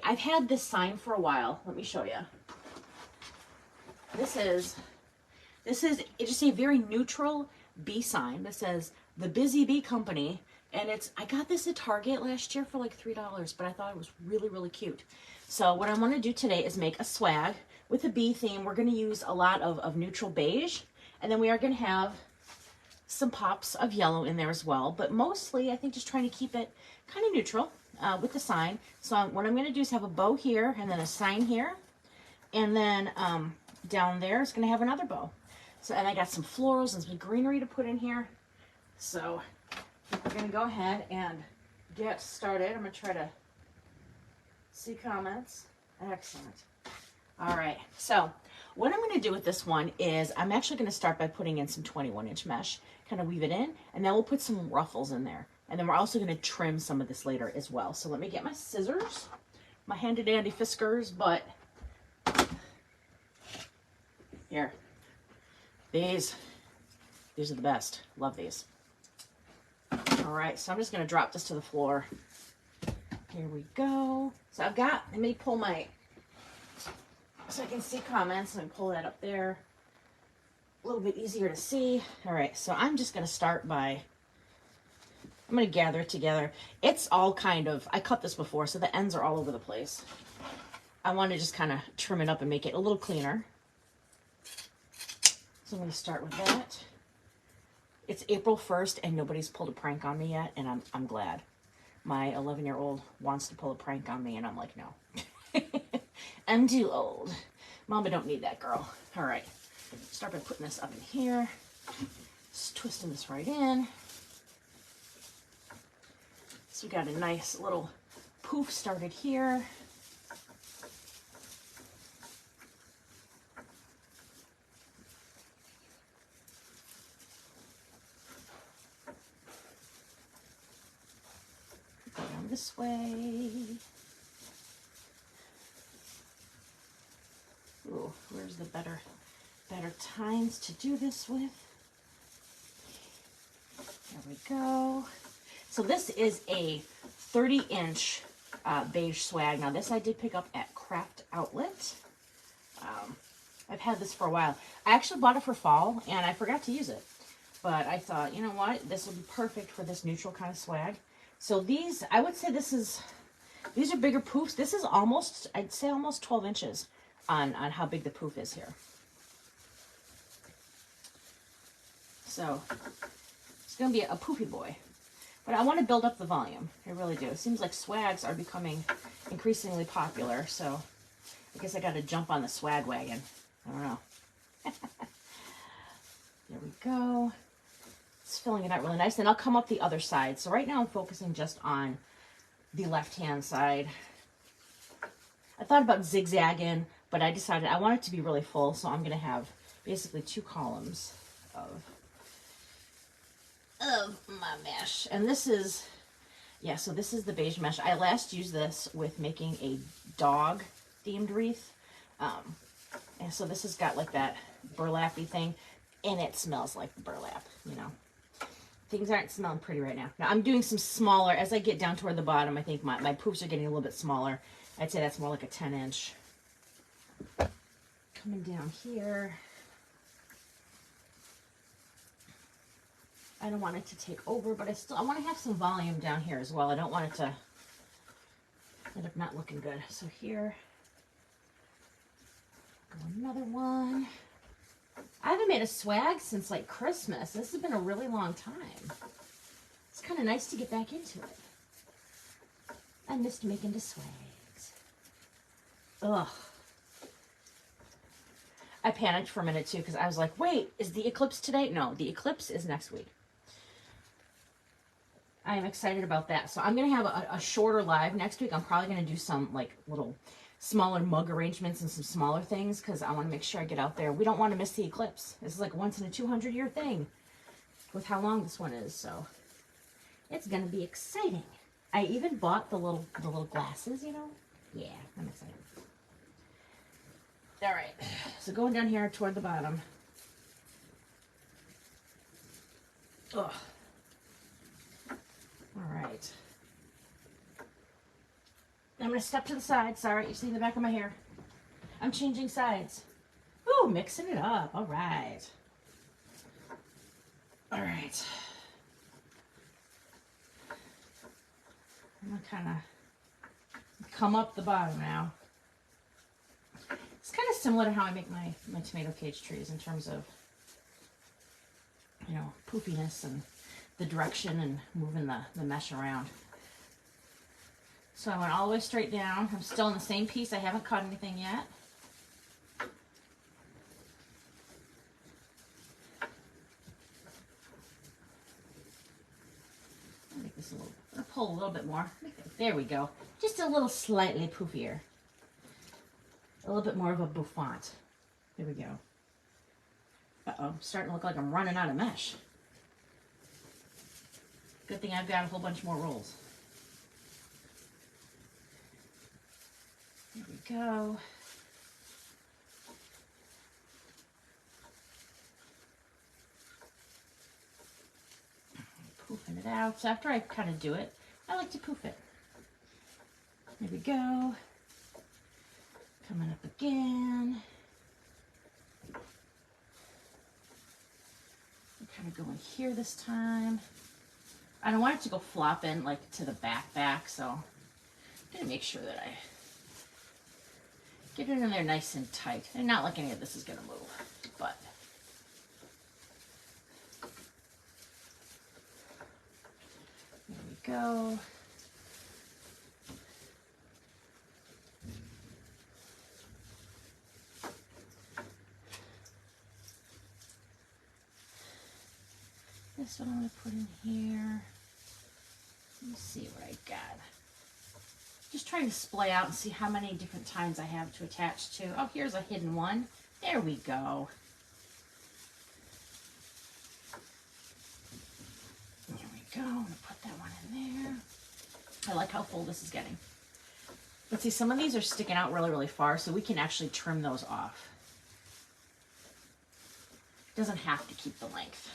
I've had this sign for a while. Let me show you. This is it's just a very neutral bee sign that says the Busy Bee Company, and I got this at Target last year for like $3, but I thought it was really, really cute. So what I want to do today is make a swag with a bee theme. We're going to use a lot of neutral beige, and then we are going to have some pops of yellow in there as well, but mostly I think just trying to keep it kind of neutral with the sign. So what I'm going to do is have a bow here and then a sign here, and then down there is going to have another bow. So, and I got some florals and some greenery to put in here. So we're going to go ahead and get started. I'm going to try to see comments. Excellent. All right, so what I'm going to do with this one is I'm actually going to start by putting in some 21-inch mesh, kind of weave it in, and then we'll put some ruffles in there. And then we're also going to trim some of this later as well. So let me get my scissors, my handy dandy fiskars, but here, these are the best. Love these. All right, so I'm just going to drop this to the floor. Here we go. So let me pull my, so I can see comments. Let me pull that up there. A little bit easier to see. All right, so I'm just going to start by, I'm going to gather it together. It's all kind of, I cut this before, so the ends are all over the place. I want to just kind of trim it up and make it a little cleaner. So I'm going to start with that. It's April 1st and nobody's pulled a prank on me yet, and I'm glad. My 11-year-old wants to pull a prank on me, and I'm like, no. I'm too old. Mama don't need that, girl. All right. Start by putting this up in here. Just twisting this right in. So we got a nice little poof started here. Go down this way. Ooh, where's the better tines to do this with? There we go. So this is a 30-inch beige swag. Now this I did pick up at Craft Outlet. I've had this for a while. I actually bought it for fall and I forgot to use it. But I thought, you know what? This will be perfect for this neutral kind of swag. So these, I would say these are bigger poofs. This is almost, I'd say almost 12 inches on how big the poof is here. So it's going to be a poofy boy. But I want to build up the volume. I really do. It seems like swags are becoming increasingly popular, so I guess I got to jump on the swag wagon. I don't know. There we go. It's filling it out really nice. Then I'll come up the other side. So right now I'm focusing just on the left-hand side. I thought about zigzagging, but I decided I want it to be really full, so I'm going to have basically 2 columns of my mesh. And this is, yeah, so this is the beige mesh. I last used this with making a dog themed wreath. And so this has got like that burlappy thing, and it smells like burlap, you know. Things aren't smelling pretty right now. Now I'm doing some smaller, as I get down toward the bottom, I think my poofs are getting a little bit smaller. I'd say that's more like a 10-inch. Coming down here. I don't want it to take over, but I want to have some volume down here as well. I don't want it to end up not looking good. So here, go another one. I haven't made a swag since like Christmas. This has been a really long time. It's kind of nice to get back into it. I missed making the swags. Ugh. I panicked for a minute too because I was like, wait, is the eclipse today? No, the eclipse is next week. I am excited about that. So I'm going to have a shorter live next week. I'm probably going to do some like little smaller mug arrangements and some smaller things because I want to make sure I get out there. We don't want to miss the eclipse. This is like a once in a 200-year thing with how long this one is. So it's going to be exciting. I even bought the little glasses, you know. Yeah, I'm excited. All right, so going down here toward the bottom. Ugh. All right. I'm going to step to the side. Sorry, you see the back of my hair. I'm changing sides. Ooh, mixing it up. All right. All right. I'm going to kind of come up the bottom now. It's kind of similar to how I make my tomato cage trees in terms of, you know, poofiness and the direction and moving the mesh around. So I went all the way straight down. I'm still in the same piece. I haven't cut anything yet. I'll make this a little, I'll pull a little bit more. There we go. Just a little slightly poofier. A little bit more of a bouffant. There we go. Uh-oh, I'm starting to look like I'm running out of mesh. Good thing I've got a whole bunch more rolls. There we go. Poofing it out. So after I kind of do it, I like to poof it. There we go. Coming up again. I'm kind of going here this time. I don't want it to go flopping like to the back, so I'm going to make sure that I get it in there nice and tight. And not like any of this is going to move, but there we go. This one I'm going to put in here. Let me see what I got. Just trying to splay out and see how many different tines I have to attach to. Oh, here's a hidden one. There we go. There we go. I'm going to put that one in there. I like how full this is getting. But see, some of these are sticking out really, really far, so we can actually trim those off. It doesn't have to keep the length.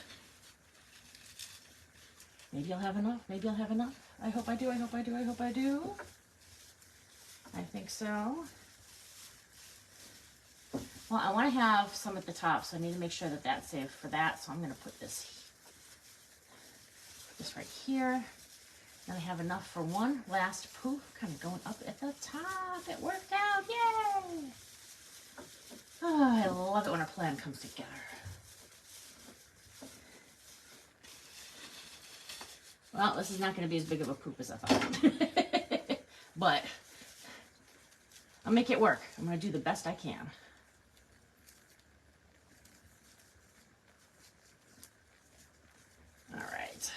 Maybe I'll have enough. Maybe I'll have enough. I hope I do. I hope I do. I hope I do. I think so. Well, I want to have some at the top, so I need to make sure that that's saved for that. So I'm going to put this right here. And I have enough for one last poof, kind of going up at the top. It worked out. Yay! Oh, I love it when a plan comes together. Well, this is not going to be as big of a poop as I thought. But I'll make it work. I'm going to do the best I can. All right.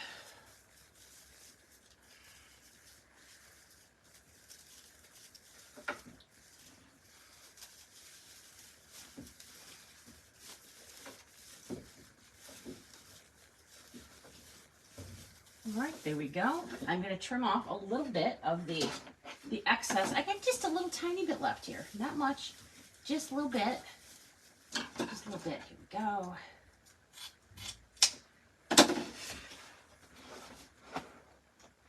All right, there we go. I'm going to trim off a little bit of the excess. I got just a little tiny bit left here. Not much, just a little bit. Just a little bit. Here we go.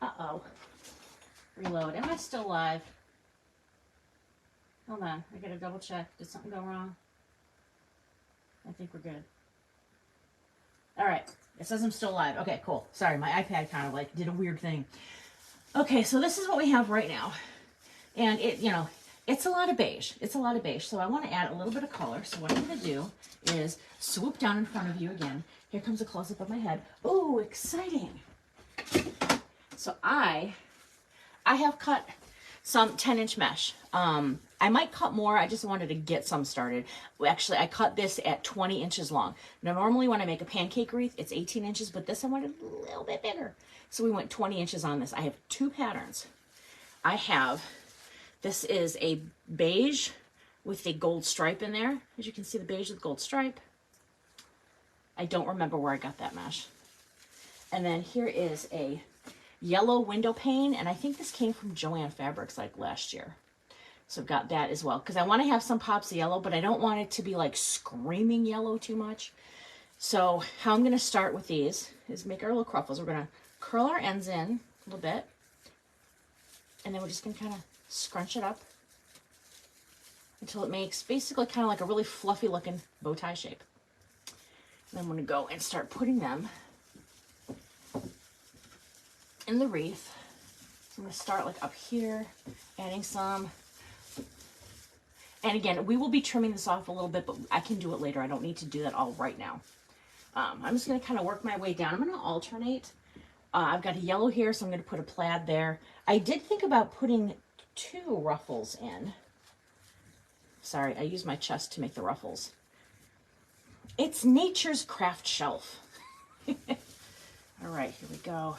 Uh-oh. Reload. Am I still live? Hold on. I got to double check. Did something go wrong? I think we're good. All right. It says I'm still live. Okay, cool. Sorry, my iPad kind of like did a weird thing. Okay, so this is what we have right now. And it, you know, it's a lot of beige. It's a lot of beige. So I want to add a little bit of color. So what I'm going to do is swoop down in front of you again. Here comes a close-up of my head. Ooh, exciting. So I have cut some 10-inch mesh. I might cut more. I just wanted to get some started. Actually, I cut this at 20 inches long. Now, normally when I make a pancake wreath, it's 18 inches, but this I wanted a little bit bigger. So we went 20 inches on this. I have two patterns. This is a beige with a gold stripe in there. As you can see, the beige with gold stripe. I don't remember where I got that mesh. And then here is a yellow window pane, and I think this came from Joann Fabrics like last year. So I've got that as well, because I want to have some pops of yellow, but I don't want it to be like screaming yellow too much. So how I'm going to start with these is make our little cruffles. We're going to curl our ends in a little bit, and then we're just going to kind of scrunch it up until it makes basically kind of like a really fluffy looking bow tie shape. And I'm going to go and start putting them in the wreath. So I'm going to start like up here, adding some. And again, we will be trimming this off a little bit, but I can do it later. I don't need to do that all right now. I'm just going to kind of work my way down. I'm going to alternate. I've got a yellow here, so I'm going to put a plaid there. I did think about putting 2 ruffles in. Sorry, I used my chest to make the ruffles. It's nature's craft shelf. All right, here we go.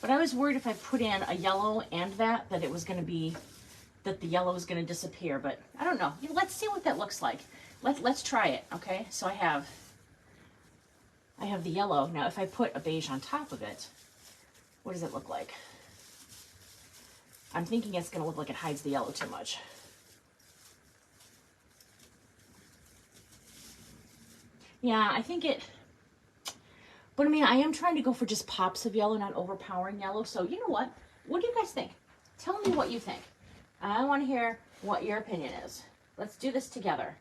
But I was worried if I put in a yellow and that it was going to be, that the yellow is going to disappear. But I don't know. Let's see what that looks like. Let's try it, okay? So I have the yellow. Now, if I put a beige on top of it, what does it look like? I'm thinking it's going to look like it hides the yellow too much. Yeah, I think it, but I mean, I am trying to go for just pops of yellow, not overpowering yellow. So you know what? What do you guys think? Tell me what you think. I want to hear what your opinion is. Let's do this together.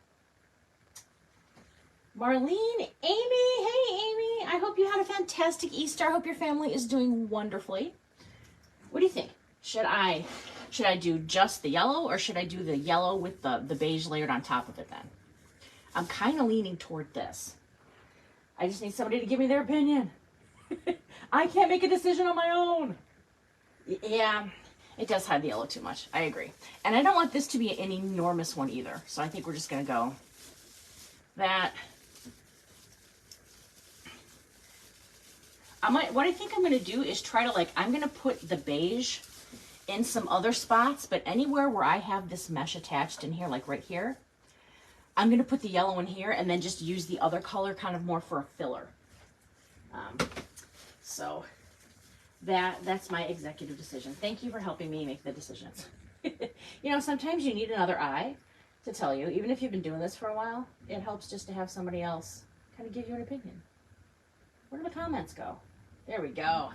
Marlene, Amy, hey Amy, I hope you had a fantastic Easter. I hope your family is doing wonderfully. What do you think? Should I do just the yellow, or should I do the yellow with the beige layered on top of it then? I'm kind of leaning toward this. I just need somebody to give me their opinion. I can't make a decision on my own. Yeah, it does hide the yellow too much. I agree. And I don't want this to be an enormous one either. So I think we're just going to go that. What I think I'm going to do is try to I'm going to put the beige in some other spots, but anywhere where I have this mesh attached in here, like right here, I'm going to put the yellow in here and then just use the other color kind of more for a filler. So that's my executive decision. Thank you for helping me make the decisions. You know, sometimes you need another eye to tell you, even if you've been doing this for a while, it helps just to have somebody else kind of give you an opinion. Where do the comments go? There we go.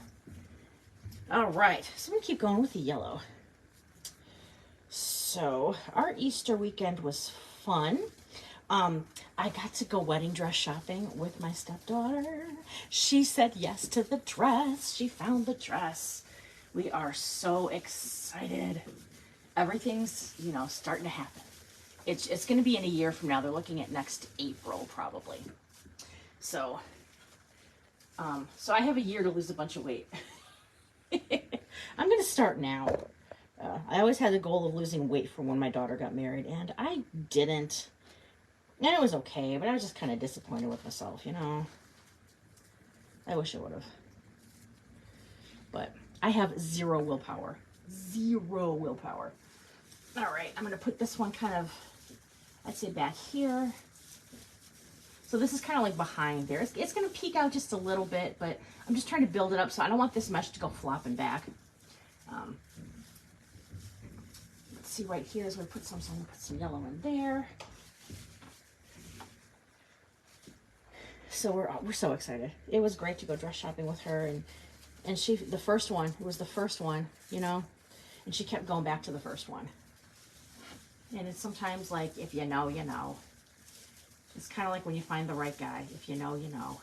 All right, so I'm gonna keep going with the yellow. So our Easter weekend was fun. I got to go wedding dress shopping with my stepdaughter. She said yes to the dress. She found the dress. We are so excited. Everything's, you know, starting to happen. It's going to be in a year from now. They're looking at next April probably. So, so I have a year to lose a bunch of weight. I'm going to start now. I always had the goal of losing weight for when my daughter got married, and I didn't. And it was okay, but I was just kind of disappointed with myself, you know. I wish I would have. But I have zero willpower. Zero willpower. All right, I'm going to put this one kind of, I'd say back here. So this is kind of like behind there. It's going to peek out just a little bit, but I'm just trying to build it up, so I don't want this mesh to go flopping back. Let's see right here is where I put some, so I'm going to put some yellow in there. So we're so excited. It was great to go dress shopping with her, and she, the first one, it was the first one, you know, and she kept going back to the first one. And it's sometimes like, if you know, you know. It's kind of like when you find the right guy. If you know, you know.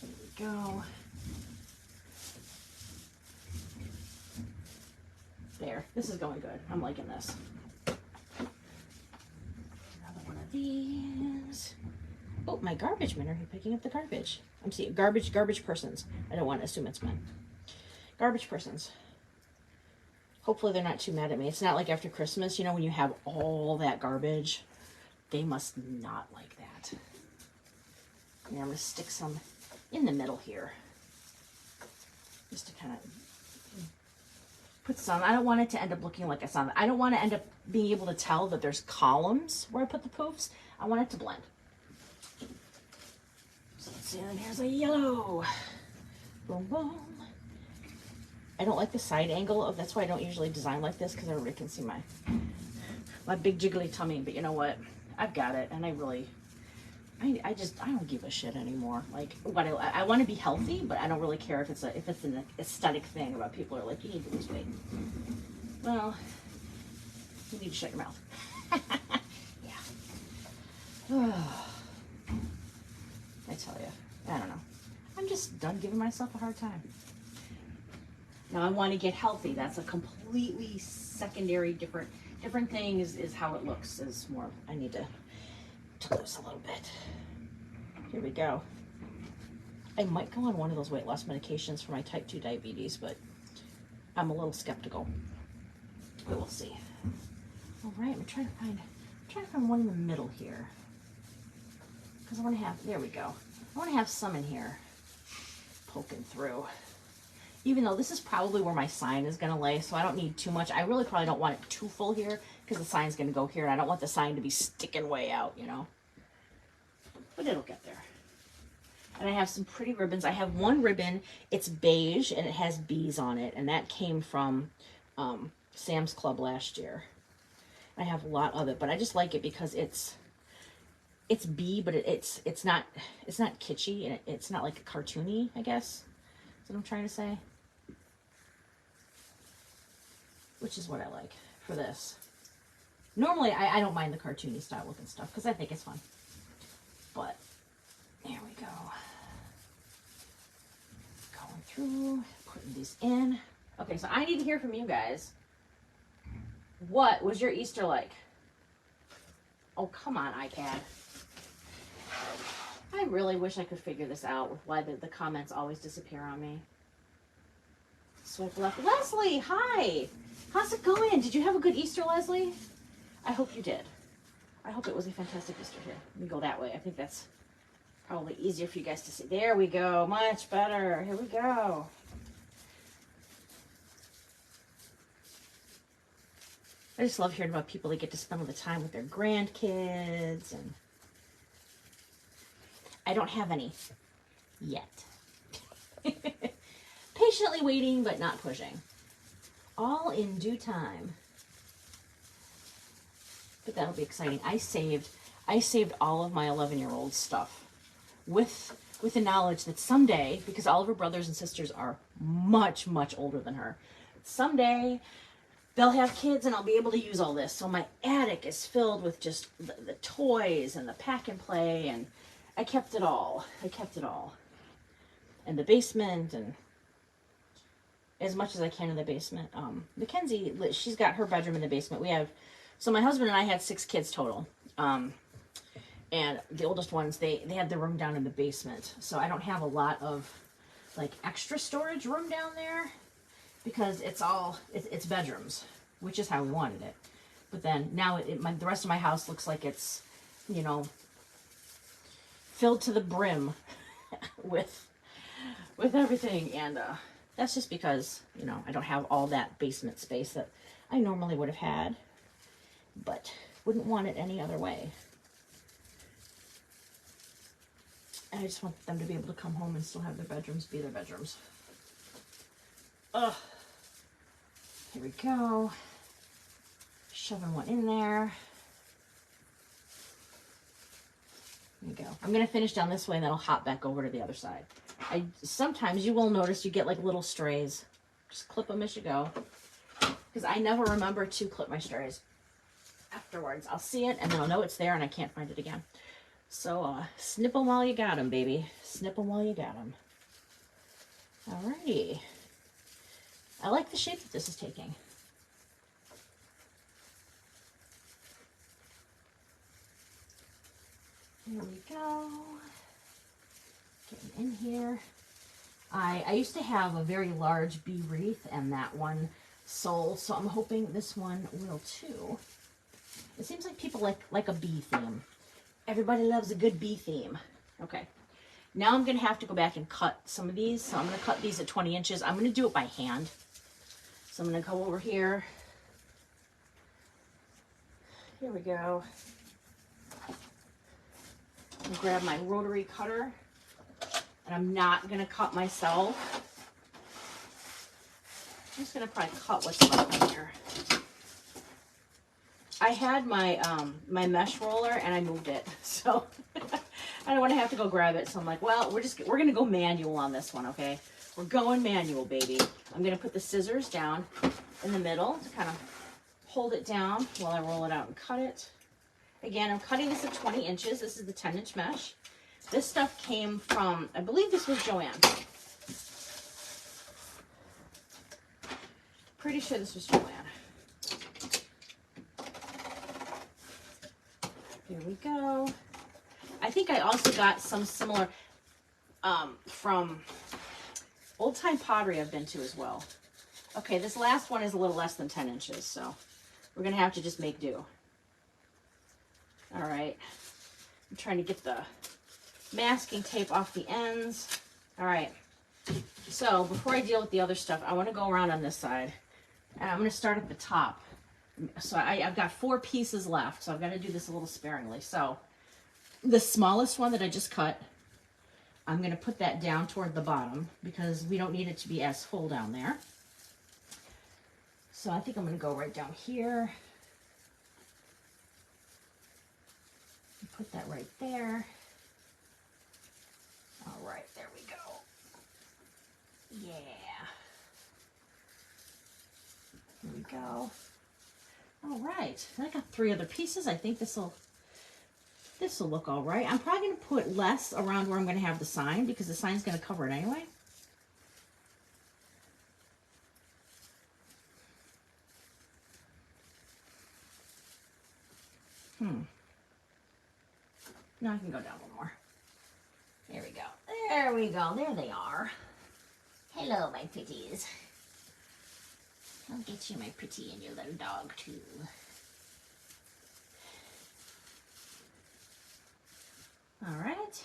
There we go. There. This is going good. I'm liking this. Another one of these. Oh, my garbage men are here picking up the garbage. I'm seeing garbage persons. I don't want to assume it's men. Garbage persons. Hopefully they're not too mad at me. It's not like after Christmas, you know, when you have all that garbage. They must not like that. And I'm going to stick some in the middle here. Just to kind of put some. I don't want it to end up looking like a sun. I don't want to end up being able to tell that there's columns where I put the poofs. I want it to blend. So let's see, and here's a yellow. Boom, boom. I don't like the side angle of, that's why I don't usually design like this, because everybody can see my big jiggly tummy, but you know what? I've got it, and I really, I don't give a shit anymore. Like, what I want to be healthy, but I don't really care if it's an aesthetic thing about people are like, you need to lose weight. Well, you need to shut your mouth. Yeah. I tell you, I don't know. I'm just done giving myself a hard time. Now I want to get healthy. That's a completely secondary, different thing. Is how it looks. Is more. I need to lose a little bit. Here we go. I might go on one of those weight loss medications for my type 2 diabetes, but I'm a little skeptical. But we'll see. All right, I'm trying to find one in the middle here. Because I want to have, there we go. I want to have some in here poking through. Even though this is probably where my sign is going to lay, so I don't need too much. I really probably don't want it too full here because the sign's going to go here, and I don't want the sign to be sticking way out, you know. But it'll get there. And I have some pretty ribbons. I have one ribbon. It's beige, and it has bees on it, and that came from Sam's Club last year. I have a lot of it, but I just like it because it's bee, but it's not kitschy, and it's not like cartoony, I guess. That's what I'm trying to say. Which is what I like for this. Normally, I don't mind the cartoony style looking stuff because I think it's fun. But there we go. Going through, putting these in. Okay, so I need to hear from you guys. What was your Easter like? Oh, come on, iPad. I really wish I could figure this out with why the comments always disappear on me. Swipe left. Leslie, hi. How's it going? Did you have a good Easter, Leslie? I hope you did. I hope it was a fantastic Easter here. Let me go that way. I think that's probably easier for you guys to see. There we go. Much better. Here we go. I just love hearing about people that get to spend all the time with their grandkids, and I don't have any yet. Patiently waiting, but not pushing. All in due time. But that'll be exciting. I saved all of my 11-year-old stuff with the knowledge that someday, because all of her brothers and sisters are much, much older than her, someday they'll have kids and I'll be able to use all this. So my attic is filled with just the toys and the pack and play, and I kept it all. I kept it all. And the basement, and as much as I can in the basement. Mackenzie, she's got her bedroom in the basement. We have, so my husband and I had 6 kids total. And the oldest ones, they had the room down in the basement. So I don't have a lot of like extra storage room down there because it's bedrooms, which is how we wanted it. But then now the rest of my house looks like it's, you know, filled to the brim with everything. And that's just because, you know, I don't have all that basement space that I normally would have had, but wouldn't want it any other way. And I just want them to be able to come home and still have their bedrooms be their bedrooms. Ugh. Here we go. Shoving one in there. There you go. I'm going to finish down this way and then I'll hop back over to the other side. Sometimes you will notice you get like little strays. Just clip them as you go. Because I never remember to clip my strays afterwards. I'll see it and then I'll know it's there and I can't find it again. So snip them while you got them, baby. Snip them while you got them. Alrighty. I like the shape that this is taking. Here we go. Getting in here. I used to have a very large bee wreath and that one sold, so I'm hoping this one will too. It seems like people like a bee theme. Everybody loves a good bee theme. Okay. Now I'm going to have to go back and cut some of these. So I'm going to cut these at 20 inches. I'm going to do it by hand. So I'm going to go over here. Here we go. And grab my rotary cutter. And I'm not going to cut myself. I'm just going to probably cut what's left in here. I had my my mesh roller and I moved it, so I don't want to have to go grab it. So I'm like, well, we're gonna go manual on this one, okay? We're going manual, baby. I'm gonna put the scissors down in the middle to kind of hold it down while I roll it out and cut it. Again, I'm cutting this at 20 inches. This is the 10-inch mesh. This stuff came from, I believe this was Joann. Pretty sure this was Joann. Here we go. I think I also got some similar from Old Time Pottery I've been to as well. Okay, this last one is a little less than 10 inches, so we're going to have to just make do. All right. I'm trying to get the masking tape off the ends. All right. So before I deal with the other stuff, I want to go around on this side. And I'm going to start at the top. So I've got 4 pieces left, so I've got to do this a little sparingly. So the smallest one that I just cut, I'm going to put that down toward the bottom because we don't need it to be as full down there. So I think I'm going to go right down here. Put that right there. All right, there we go. Yeah. Here we go. All right, I got 3 other pieces. I think this'll look all right. I'm probably going to put less around where I'm going to have the sign because the sign's going to cover it anyway. Now I can go down one more. There we go. There we go. There they are. Hello, my pretties. I'll get you, my pretty, and your little dog, too. All right.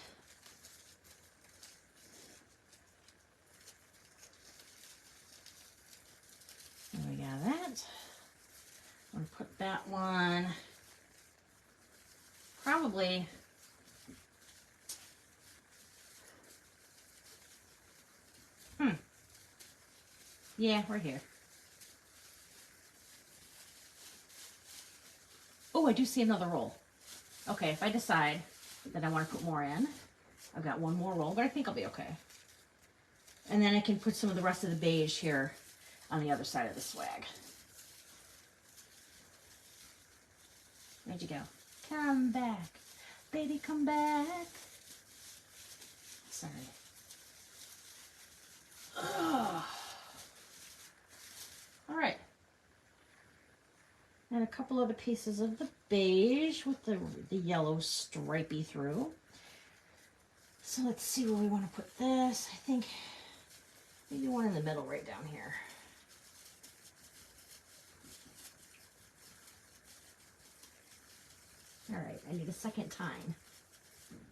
There we got that. I'm going to put that one probably yeah, right here. Oh, I do see another roll. Okay, if I decide that I want to put more in, I've got one more roll, but I think I'll be okay. And then I can put some of the rest of the beige here on the other side of the swag. Where'd you go? Come back. Baby, come back. Sorry. Ugh. All right. And a couple other pieces of the beige with the yellow stripey through. So let's see where we want to put this. I think maybe one in the middle right down here. All right, I need a second tine.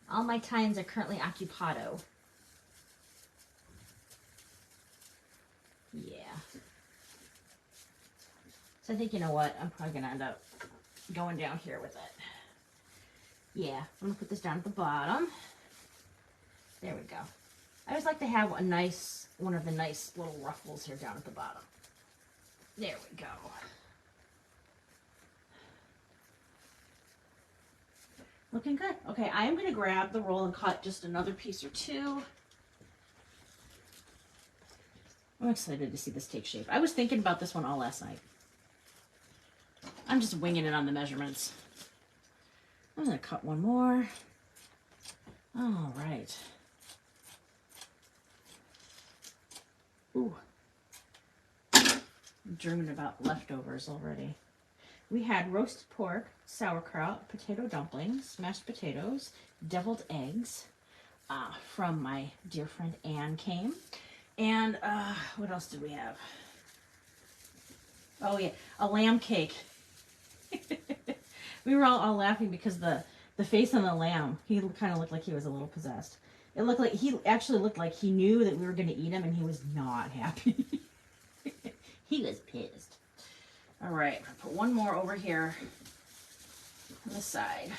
All my tines are currently occupado. Yeah. So I think, you know what, I'm probably going to end up going down here with it. Yeah, I'm going to put this down at the bottom. There we go. I always like to have a nice, one of the nice little ruffles here down at the bottom. There we go. Looking good. Okay, I am going to grab the roll and cut just another piece or two. I'm excited to see this take shape. I was thinking about this one all last night. I'm just winging it on the measurements. I'm going to cut one more. All right. Ooh. I'm dreaming about leftovers already. We had roasted pork, sauerkraut, potato dumplings, mashed potatoes, deviled eggs from my dear friend Ann came. And what else did we have? Oh yeah, a lamb cake. We were all laughing because the face on the lamb, he kind of looked like he was a little possessed. It looked like he actually looked like he knew that we were going to eat him and he was not happy. He was pissed. All right, I'll put one more over here on the side.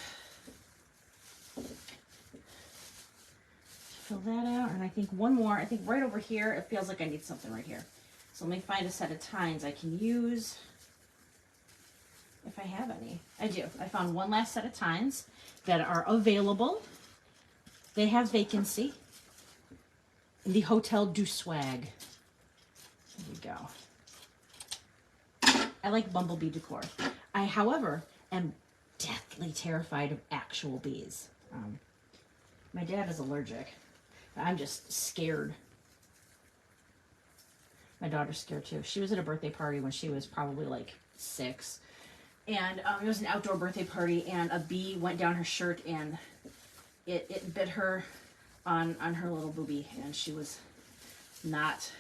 Fill that out, and I think one more. I think right over here, it feels like I need something right here. So let me find a set of tines I can use. If I have any. I do. I found one last set of tines that are available. They have vacancy in the Hotel du Swag. There we go. I like bumblebee decor. I, however, am deathly terrified of actual bees. My dad is allergic. I'm just scared. My daughter's scared too. She was at a birthday party when she was probably like 6. And it was an outdoor birthday party, and a bee went down her shirt, and it bit her on her little boobie, and she was not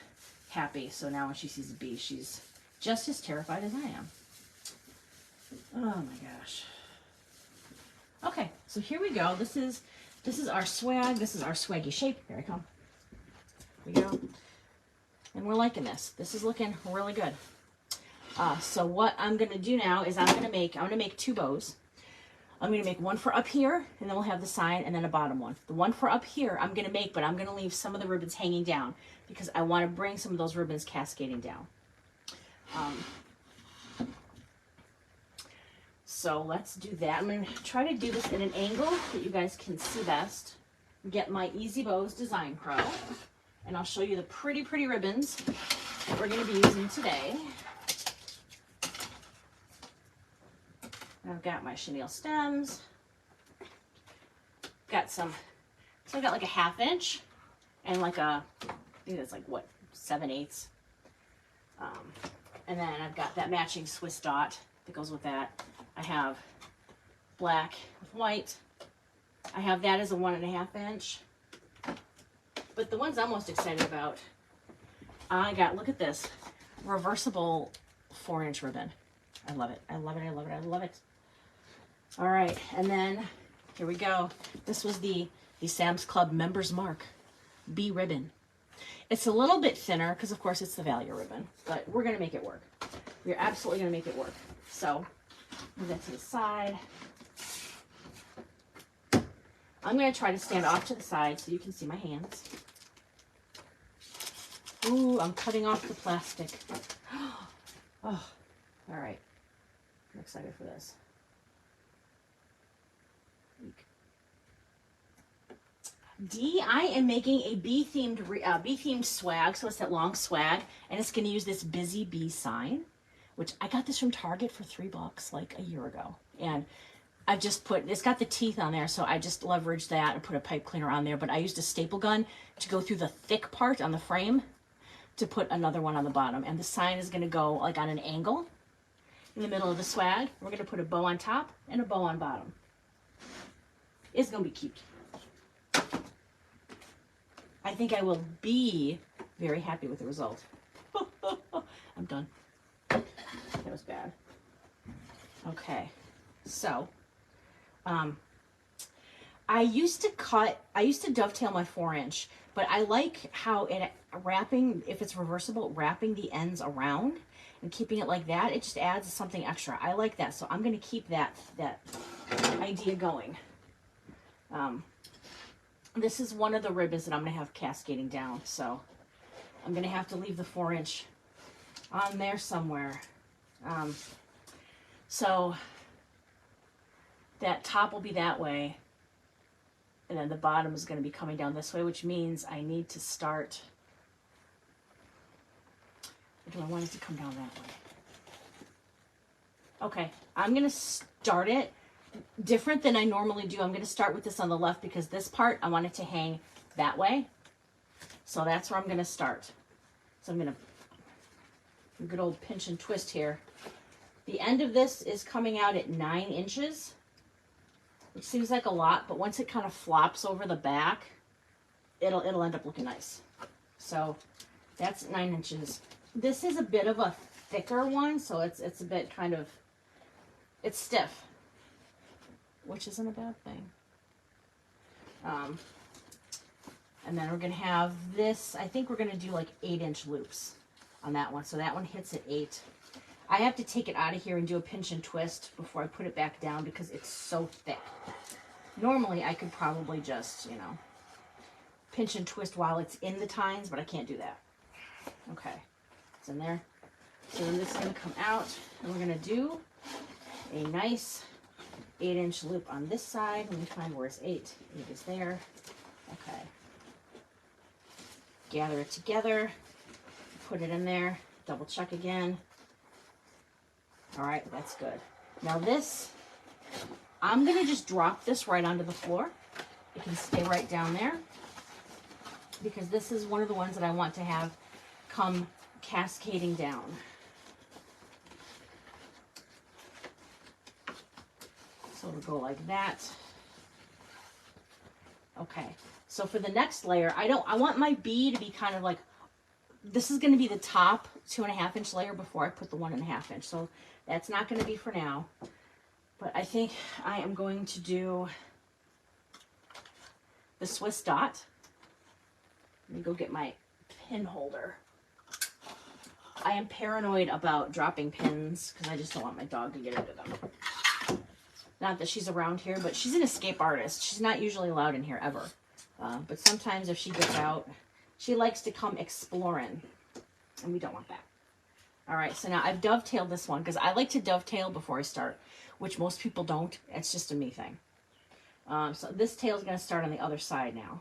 happy. So now when she sees a bee, she's just as terrified as I am. Oh my gosh. Okay, so here we go. This is our swag. This is our swaggy shape. Here I come. Here we go. And we're liking this. This is looking really good. So what I'm gonna do now is I'm gonna make 2 bows. I'm gonna make one for up here, and then we'll have the sign, and then a bottom one. The one for up here I'm gonna make, but I'm gonna leave some of the ribbons hanging down because I want to bring some of those ribbons cascading down. So let's do that. I'm gonna try to do this in an angle that you guys can see best. Get my Easy Bows Design Pro, and I'll show you the pretty ribbons that we're gonna be using today. I've got my chenille stems. Got some, so I got like a 1/2 inch and like a, I think that's like what, 7/8. And then I've got that matching Swiss dot that goes with that. I have black with white. I have that as a 1.5 inch. But the ones I'm most excited about, I got, look at this, reversible 4-inch ribbon. I love it. I love it. I love it. I love it. All right, and then here we go. This was the Sam's Club Members Mark bee ribbon. It's a little bit thinner because, of course, it's the value ribbon, but we're going to make it work. We're absolutely going to make it work. So move that to the side. I'm going to try to stand off to the side so you can see my hands. Ooh, I'm cutting off the plastic. Oh, all right. I'm excited for this. I am making a bee-themed swag, so it's that long swag, and it's going to use this Busy Bee sign, which I got this from Target for $3 like a year ago, and I've just put, it's got the teeth on there, so I just leveraged that and put a pipe cleaner on there, but I used a staple gun to go through the thick part on the frame to put another one on the bottom, and the sign is going to go like on an angle in the middle of the swag. We're going to put a bow on top and a bow on bottom. It's going to be cute. I think I will be very happy with the result. I'm done. That was bad. Okay, so I used to dovetail my 4-inch, but I like how it wrapping, if it's reversible, wrapping the ends around and keeping it like that, it just adds something extra. I like that, so I'm going to keep that idea going. This is one of the ribbons that I'm going to have cascading down, so I'm going to have to leave the 4-inch on there somewhere. So that top will be that way, and then the bottom is going to be coming down this way, which means I need to start, or do I want it to come down that way? Okay, I'm going to start it different than I normally do. I'm going to start with this on the left because this part I want it to hang that way. So that's where I'm going to start. So I'm going to do a good old pinch and twist here. The end of this is coming out at 9 inches, which seems like a lot, but once it kind of flops over the back, it'll end up looking nice. So that's 9 inches. This is a bit of a thicker one, so it's a bit kind of, it's stiff, which isn't a bad thing. And then we're going to have this, I think we're going to do like 8-inch loops on that one. So that one hits at 8. I have to take it out of here and do a pinch and twist before I put it back down because it's so thick. Normally I could probably just, you know, pinch and twist while it's in the tines, but I can't do that. Okay, it's in there. So then this is going to come out, and we're going to do a nice 8-inch loop on this side. Let me find where it's 8. 8 is there. Okay. Gather it together, put it in there, double check again. All right, that's good. Now this, I'm gonna just drop this right onto the floor. It can stay right down there because this is one of the ones that I want to have come cascading down. So it'll go like that. Okay, so for the next layer, I want my bee to be kind of like, this is going to be the top 2.5 inch layer before I put the 1.5 inch. So that's not going to be for now. But I think I am going to do the Swiss dot. Let me go get my pin holder. I am paranoid about dropping pins because I just don't want my dog to get into them. Not that she's around here, but she's an escape artist. She's not usually allowed in here ever. But sometimes if she gets out, she likes to come exploring. And we don't want that. All right, so now I've dovetailed this one because I like to dovetail before I start, which most people don't. It's just a me thing. So this tail is going to start on the other side now.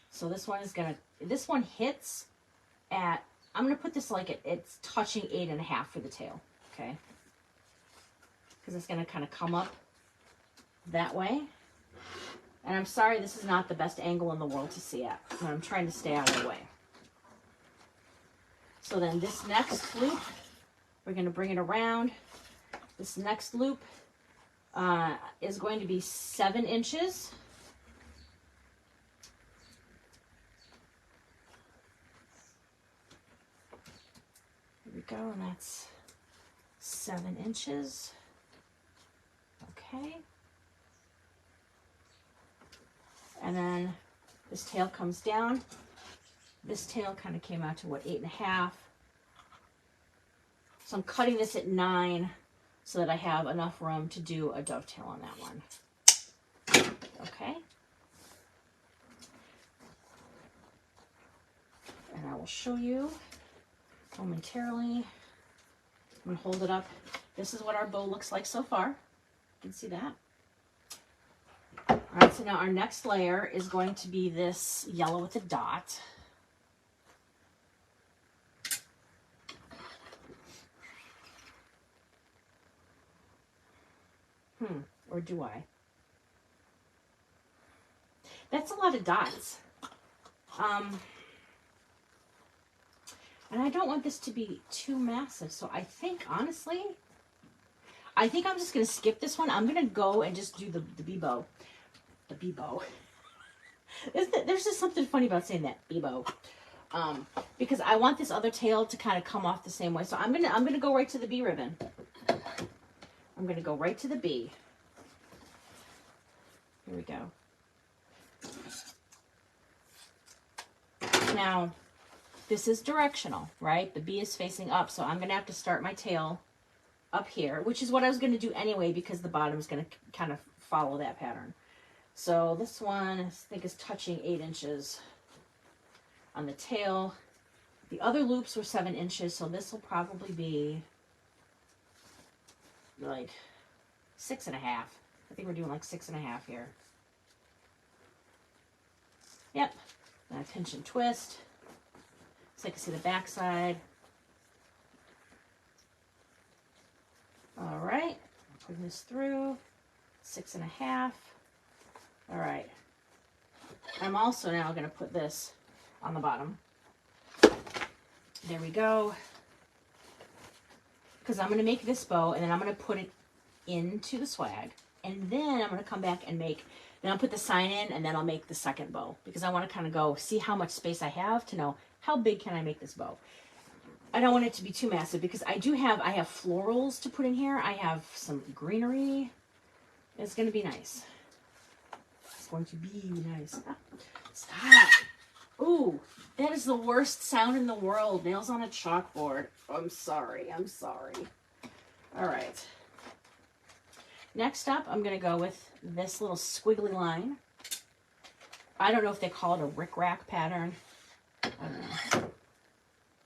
So this one is going to, this one hits at, I'm going to put this like it's touching 8.5 for the tail, okay? Because it's going to kind of come up that way. And I'm sorry, this is not the best angle in the world to see at, but I'm trying to stay out of the way. So then this next loop, we're going to bring it around. This next loop is going to be 7 inches. Here we go, and that's 7 inches. Okay. And then this tail comes down. This tail kind of came out to what, 8.5. So I'm cutting this at 9 so that I have enough room to do a dovetail on that one. Okay. And I will show you momentarily. I'm going to hold it up. This is what our bow looks like so far. You can see that. All right, so now our next layer is going to be this yellow with a dot. Or do I? That's a lot of dots. And I don't want this to be too massive. So I think, honestly, I think I'm just going to skip this one. I'm going to go and just do the bee bow. The bee bow. There's just something funny about saying that, bee bow. Because I want this other tail to kind of come off the same way. So I'm gonna go right to the bee ribbon. I'm gonna go right to the bee. Here we go. Now, this is directional, right? The bee is facing up, so I'm gonna have to start my tail up here, which is what I was gonna do anyway because the bottom is gonna kind of follow that pattern. So this one, I think, is touching 8 inches on the tail. The other loops were 7 inches, so this will probably be like 6.5. I think we're doing like 6.5 here. Yep. Then I pinch and twist so I can see the back side. All right, putting this through 6.5. All right. I'm also now going to put this on the bottom. There we go. Because I'm going to make this bow, and then I'm going to put it into the swag. And then I'm going to come back and make, then I'll put the sign in, and then I'll make the second bow. Because I want to kind of go see how much space I have to know how big can I make this bow. I don't want it to be too massive because I have florals to put in here. I have some greenery. It's going to be nice. It's going to be nice. Stop. Ooh, that is the worst sound in the world. Nails on a chalkboard. I'm sorry. I'm sorry. All right. Next up, I'm going to go with this little squiggly line. I don't know if they call it a rick-rack pattern. I don't know.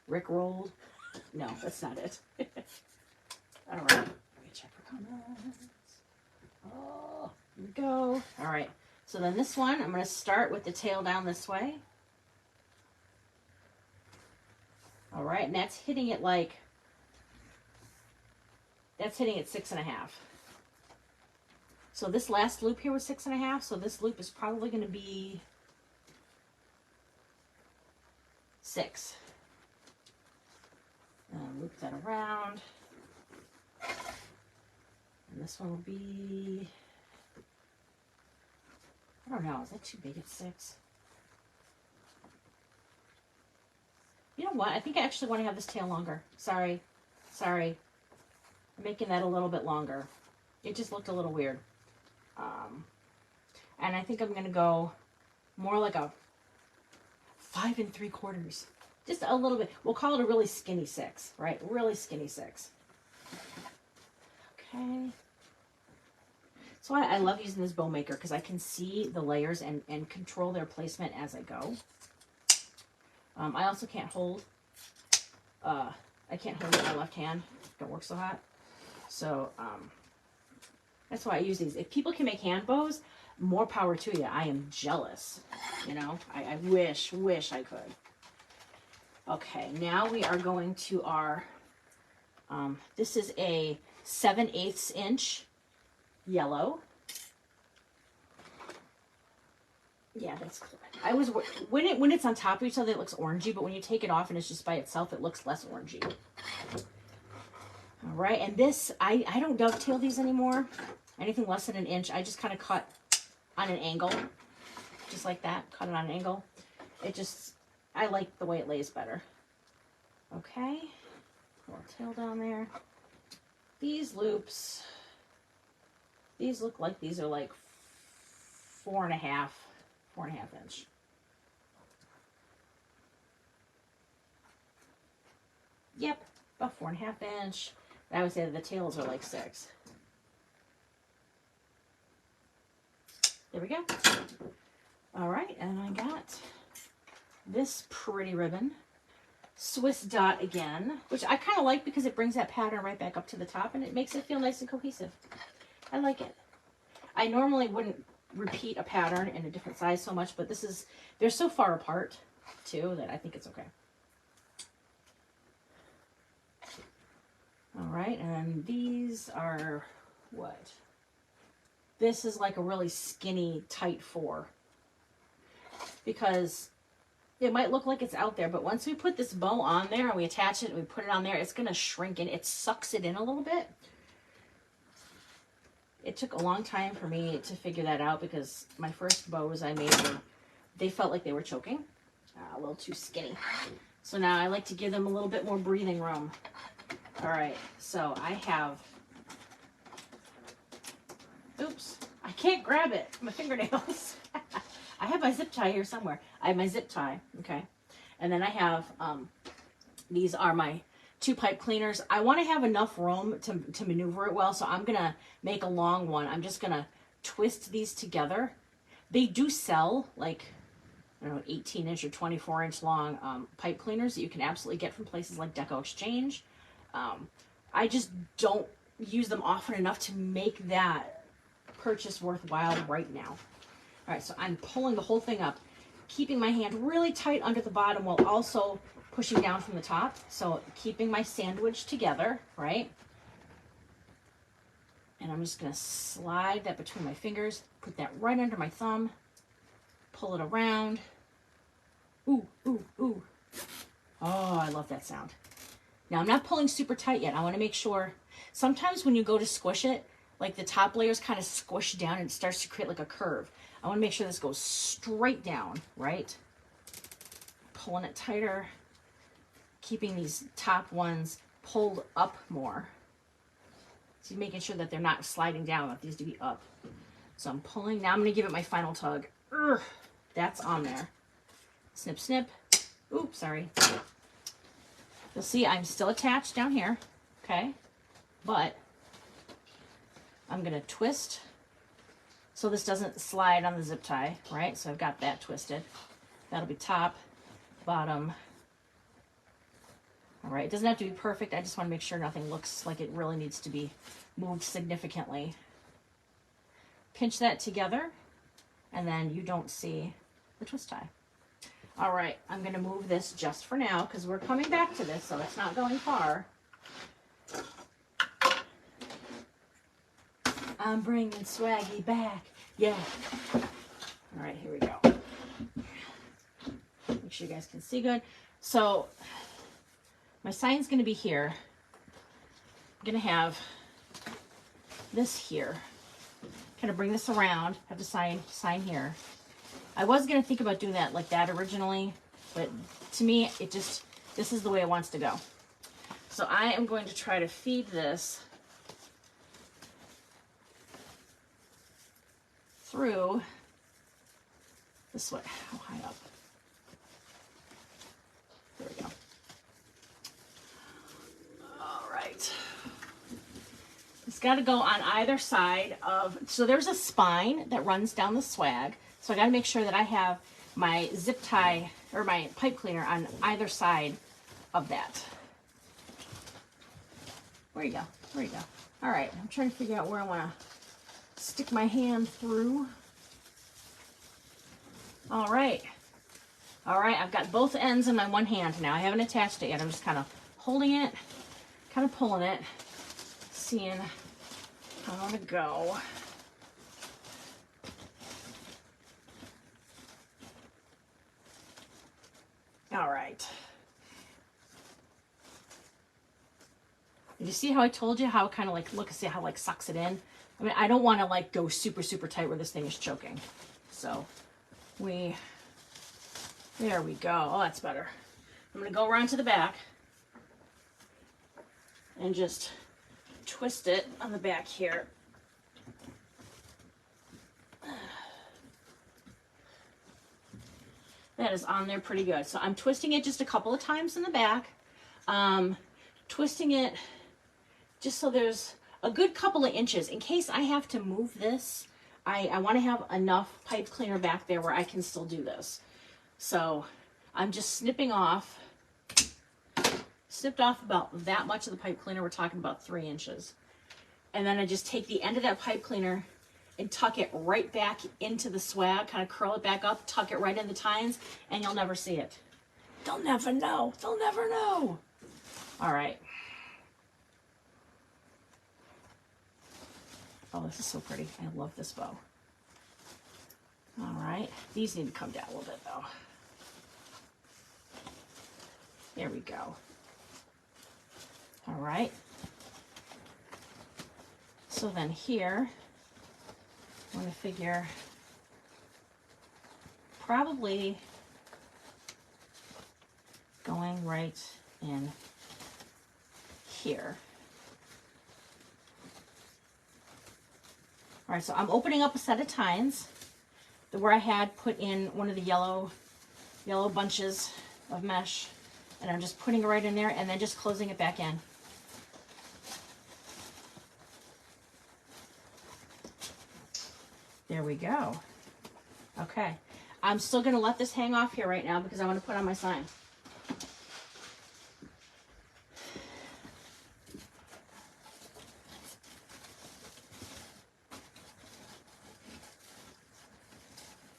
Rick-rolled? No, that's not it. All right. Let me check comments. Oh, here we go. All right. So then this one, I'm going to start with the tail down this way. All right, and that's hitting it like, that's hitting it 6.5. So this last loop here was 6.5, so this loop is probably going to be 6. And loop that around. And this one will be, I don't know, is that too big at 6? You know what? I think I actually want to have this tail longer. Sorry. I'm making that a little bit longer. It just looked a little weird. And I think I'm going to go more like a 5 3/4. Just a little bit. We'll call it a really skinny 6, right? Really skinny 6. Okay. So I love using this bow maker because I can see the layers and control their placement as I go. I also can't hold, I can't hold it with my left hand. Don't work so hot. So, that's why I use these. If people can make hand bows, more power to you. I am jealous, you know. I wish I could. Okay, now we are going to our, this is a 7/8 inch yellow. Yeah, that's cool. I was when it's on top of each other, it looks orangey, but when you take it off and it's just by itself, it looks less orangey. All right, and this I don't dovetail these anymore. Anything less than 1 inch, I just kind of cut on an angle, just like that. Cut it on an angle. It just, I like the way it lays better. Okay, little tail down there. These loops, these look like these are like 4.5 inch. Yep, about 4.5 inch. I would say that the tails are like 6. There we go. All right, and I got this pretty ribbon. Swiss dot again, which I kind of like because it brings that pattern right back up to the top and it makes it feel nice and cohesive. I like it. I normally wouldn't repeat a pattern in a different size so much, but this is, they're so far apart too that I think it's okay. All right, and these are what? This is like a really skinny, tight 4. Because it might look like it's out there, but once we put this bow on there and we attach it and we put it on there, it's going to shrink in. It sucks it in a little bit. It took a long time for me to figure that out because my first bows I made, they felt like they were choking. A little too skinny. So now I like to give them a little bit more breathing room. All right, so I have, oops, I can't grab it, my fingernails. I have my zip tie here somewhere. I have my zip tie, okay. And then I have, these are my 2 pipe cleaners. I want to have enough room to maneuver it well, so I'm going to make a long one. I'm just going to twist these together. They do sell, like, I don't know, 18 inch or 24 inch long pipe cleaners that you can absolutely get from places like Deco Exchange. I just don't use them often enough to make that purchase worthwhile right now. All right, so I'm pulling the whole thing up, keeping my hand really tight under the bottom while also pushing down from the top. So keeping my sandwich together, right? And I'm just gonna slide that between my fingers, put that right under my thumb, pull it around. Ooh, ooh, ooh. Oh, I love that sound. Now I'm not pulling super tight yet. I wanna make sure, sometimes when you go to squish it, like the top layers kind of squish down and it starts to create like a curve. I want to make sure this goes straight down, right? Pulling it tighter, keeping these top ones pulled up more. So you're making sure that they're not sliding down, that these to be up. So I'm pulling, now I'm going to give it my final tug. Urgh, that's on there. Snip, snip. Oops, sorry. You'll see I'm still attached down here, okay? But I'm going to twist so this doesn't slide on the zip tie, right? So I've got that twisted. That'll be top, bottom. All right, it doesn't have to be perfect. I just want to make sure nothing looks like it really needs to be moved significantly. Pinch that together, and then you don't see the twist tie. All right, I'm gonna move this just for now because we're coming back to this, so it's not going far. I'm bringing swaggy back, yeah. All right, here we go. Make sure you guys can see good. So my sign's gonna be here. I'm gonna have this here. Kind of bring this around, have to sign here. I was gonna think about doing that like that originally, but to me, this is the way it wants to go. So I am going to try to feed this through this way. How high up? There we go. All right. It's got to go on either side of, so there's a spine that runs down the swag. So I got to make sure that I have my zip tie or my pipe cleaner on either side of that. Where you go? Where you go? All right, I'm trying to figure out where I want to stick my hand through. All right. All right, I've got both ends in my one hand now. I haven't attached it yet. I'm just kind of holding it, kind of pulling it, seeing how I want to go. All right. Did you see how I told you how it kind of like, look, see how like sucks it in? I mean, I don't want to like go super, super tight where this thing is choking. So there we go. Oh, that's better. I'm going to go around to the back and just twist it on the back here. That is on there pretty good. So I'm twisting it just a couple of times in the back. Twisting it just so there's a good couple of inches in case I have to move this. I want to have enough pipe cleaner back there where I can still do this. So I'm just snipped off about that much of the pipe cleaner. We're talking about 3 inches. And then I just take the end of that pipe cleaner and tuck it right back into the swag, kind of curl it back up, tuck it right in the tines, and you'll never see it. They'll never know. They'll never know. All right. Oh, this is so pretty. I love this bow. All right. These need to come down a little bit, though. There we go. All right. So then here, I'm going to figure probably going right in here. All right, so I'm opening up a set of tines where I had put in one of the yellow bunches of mesh, and I'm just putting it right in there and then just closing it back in. There we go. Okay. I'm still going to let this hang off here right now because I want to put on my sign.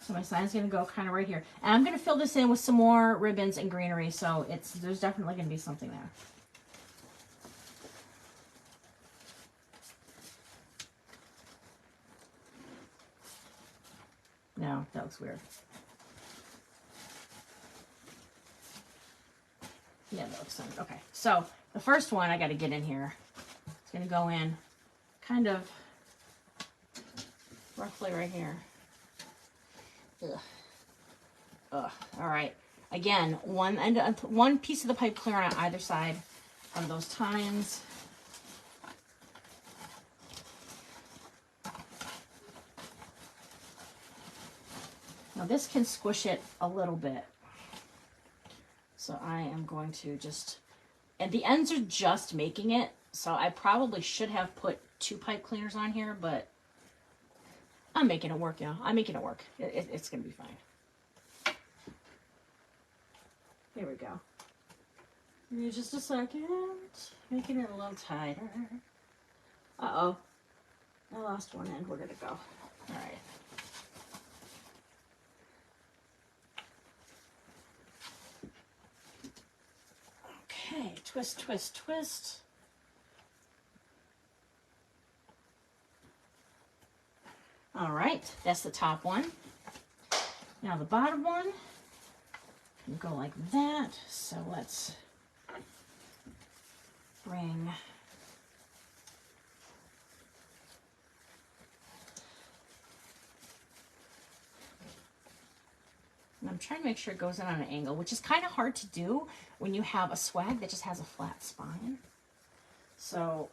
So my sign's going to go kind of right here. And I'm going to fill this in with some more ribbons and greenery, so there's definitely going to be something there. No, that looks weird. Yeah, that looks fine. Okay, so the first one I got to get in here. It's going to go in kind of roughly right here. Ugh. Ugh. All right. Again, one piece of the pipe clear on either side of those tines. Now this can squish it a little bit. So I am going to just, and the ends are just making it, so I probably should have put 2 pipe cleaners on here, but I'm making it work, y'all. I'm making it work. It's going to be fine. Here we go. Give me just a second. Making it a little tighter. Uh-oh. I lost one end. Where did it go? All right. Okay, twist, twist, twist. All right, that's the top one. Now the bottom one can go like that. So let's bring and I'm trying to make sure it goes in on an angle, which is kind of hard to do when you have a swag that just has a flat spine. So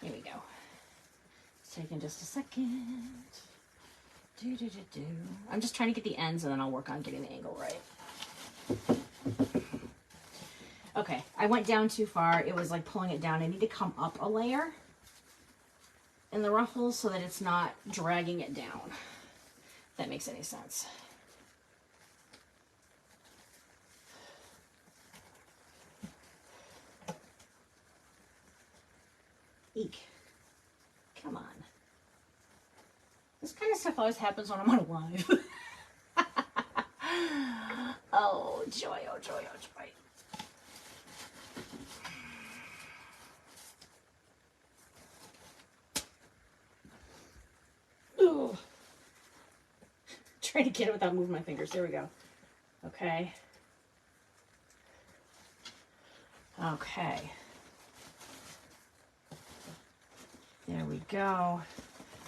here we go. It's taking just a second. I'm just trying to get the ends and then I'll work on getting the angle right. Okay, I went down too far. It was like pulling it down. I need to come up a layer in the ruffles so that it's not dragging it down. If that makes any sense. Eek. Come on. This kind of stuff always happens when I'm on a live. Oh, joy, oh, joy, oh, joy. Ooh. Trying to get it without moving my fingers. There we go. Okay. Okay. There we go.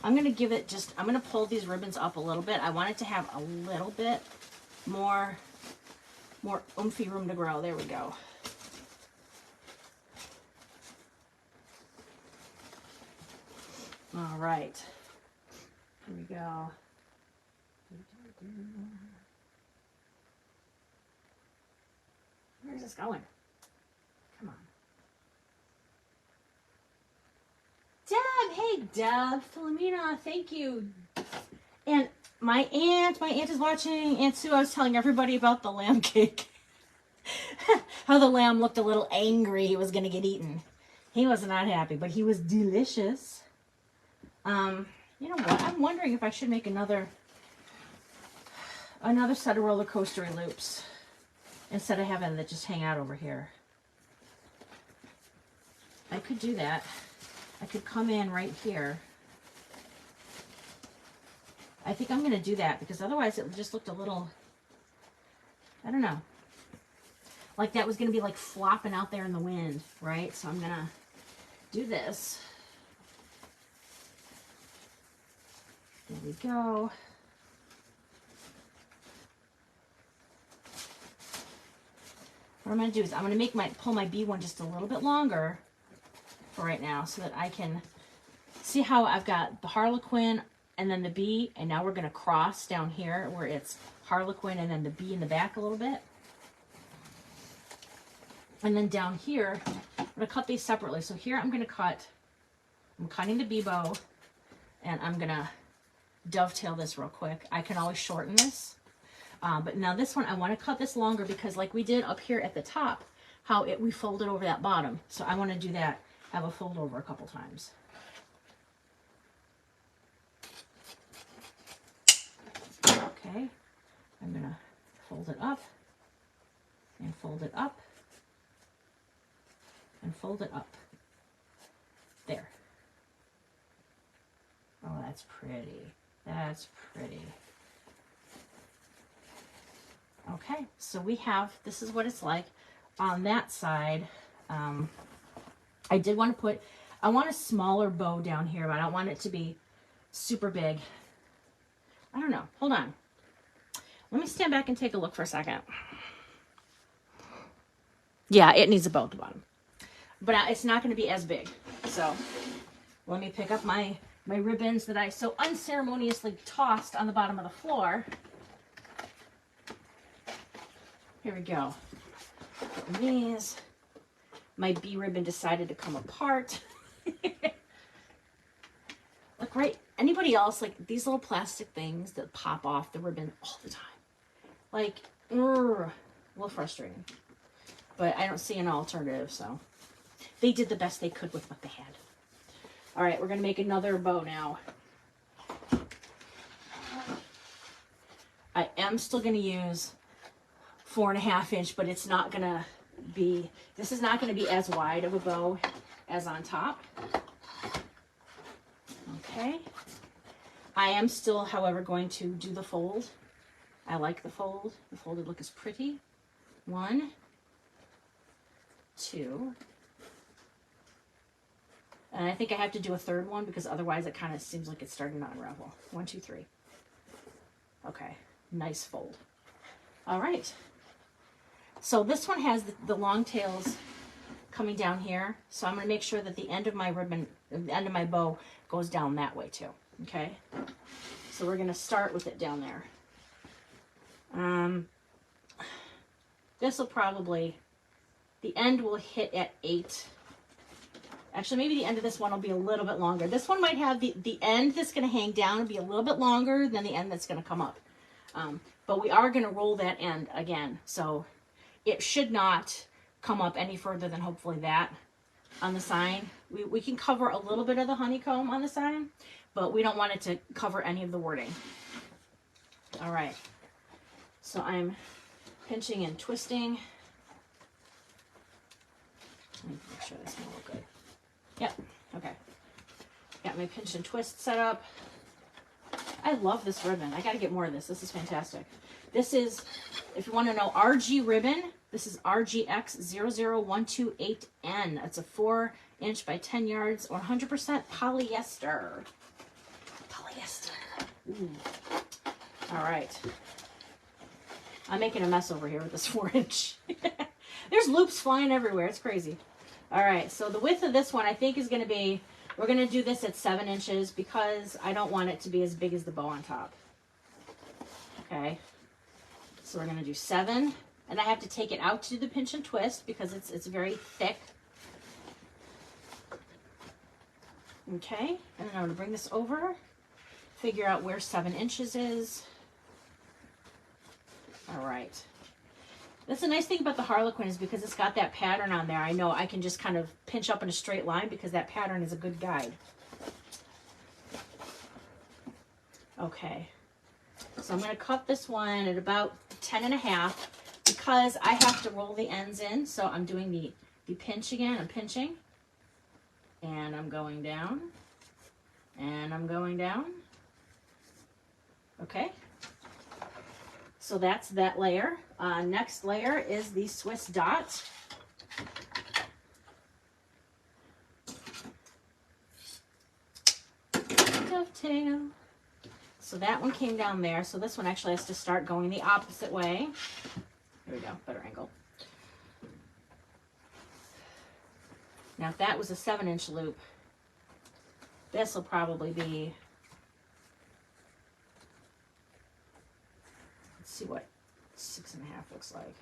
I'm going to give it just, I'm going to pull these ribbons up a little bit. I want it to have a little bit more oomphy room to grow. There we go. All right. Here we go. Where's this going? Come on. Deb, hey Deb, Philomena, thank you. And my aunt is watching. Aunt Sue, I was telling everybody about the lamb cake. How the lamb looked a little angry he was going to get eaten. He was not happy, but he was delicious. You know what? I'm wondering if I should make another set of roller coaster loops instead of having that just hang out over here. I could do that. I could come in right here. I think I'm going to do that because otherwise it just looked a little, I don't know, like that was going to be like flopping out there in the wind, right? So I'm going to do this. There we go. What I'm going to do is I'm going to pull my B one just a little bit longer for right now so that I can see how I've got the harlequin and then the B, and now we're going to cross down here where it's harlequin and then the B in the back a little bit. And then down here, I'm going to cut these separately. So here I'm cutting the B bow, and I'm going to dovetail this real quick. I can always shorten this. But now this one, I want to cut this longer because like we did up here at the top, we folded over that bottom. So I want to do that, have a fold over a couple times. Okay, I'm going to fold it up and fold it up and fold it up. There. Oh, that's pretty. That's pretty. Okay, so we have, this is what it's like on that side. I did want to put, I want a smaller bow down here, but I don't want it to be super big. I don't know. Hold on. Let me stand back and take a look for a second. Yeah, it needs a bow at the bottom. But it's not going to be as big. So let me pick up my ribbons that I so unceremoniously tossed on the bottom of the floor. Here we go. These. My B ribbon decided to come apart. Look, right? Anybody else, like these little plastic things that pop off the ribbon all the time? Like, A little frustrating. But I don't see an alternative, so they did the best they could with what they had. All right, we're going to make another bow now. I am still going to use 4.5 inch, but it's not going to be, this is not going to be as wide of a bow as on top. Okay. I am still, however, going to do the fold. I like the fold. The folded look is pretty. 1, 2. And I think I have to do a third one because otherwise it kind of seems like it's starting to unravel. 1, 2, 3. Okay, nice fold. All right. So this one has the long tails coming down here. So I'm going to make sure that the end of my ribbon, the end of my bow goes down that way too. Okay. So we're going to start with it down there. This will probably, the end will hit at 8. Actually, maybe the end of this one will be a little bit longer. This one might have the end that's going to hang down and be a little bit longer than the end that's going to come up. But we are going to roll that end again. So it should not come up any further than hopefully that on the sign. We can cover a little bit of the honeycomb on the sign, but we don't want it to cover any of the wording. All right. So I'm pinching and twisting. Let me make sure this will look good. Yep, okay. Got my pinch and twist set up. I love this ribbon. I gotta get more of this. This is fantastic. This is, if you wanna know, RG ribbon. This is RGX00128N. It's a 4 inch by 10 yards or 100% polyester. Polyester. Ooh. All right. I'm making a mess over here with this 4 inch. There's loops flying everywhere. It's crazy. All right, so the width of this one I think is going to be, we're going to do this at 7 inches because I don't want it to be as big as the bow on top. Okay, so we're going to do 7, and I have to take it out to do the pinch and twist because it's very thick. Okay, and then I'm going to bring this over, figure out where 7 inches is. All right. That's the nice thing about the harlequin is because it's got that pattern on there. I know I can just kind of pinch up in a straight line because that pattern is a good guide. Okay, so I'm going to cut this one at about 10.5 because I have to roll the ends in. So I'm doing the pinch again. I'm pinching, and I'm going down, and I'm going down. Okay. So that's that layer. Next layer is the Swiss dot. Dovetail. So that one came down there. So this one actually has to start going the opposite way. There we go, better angle. Now if that was a 7 inch loop, this will probably be, see what 6.5 looks like.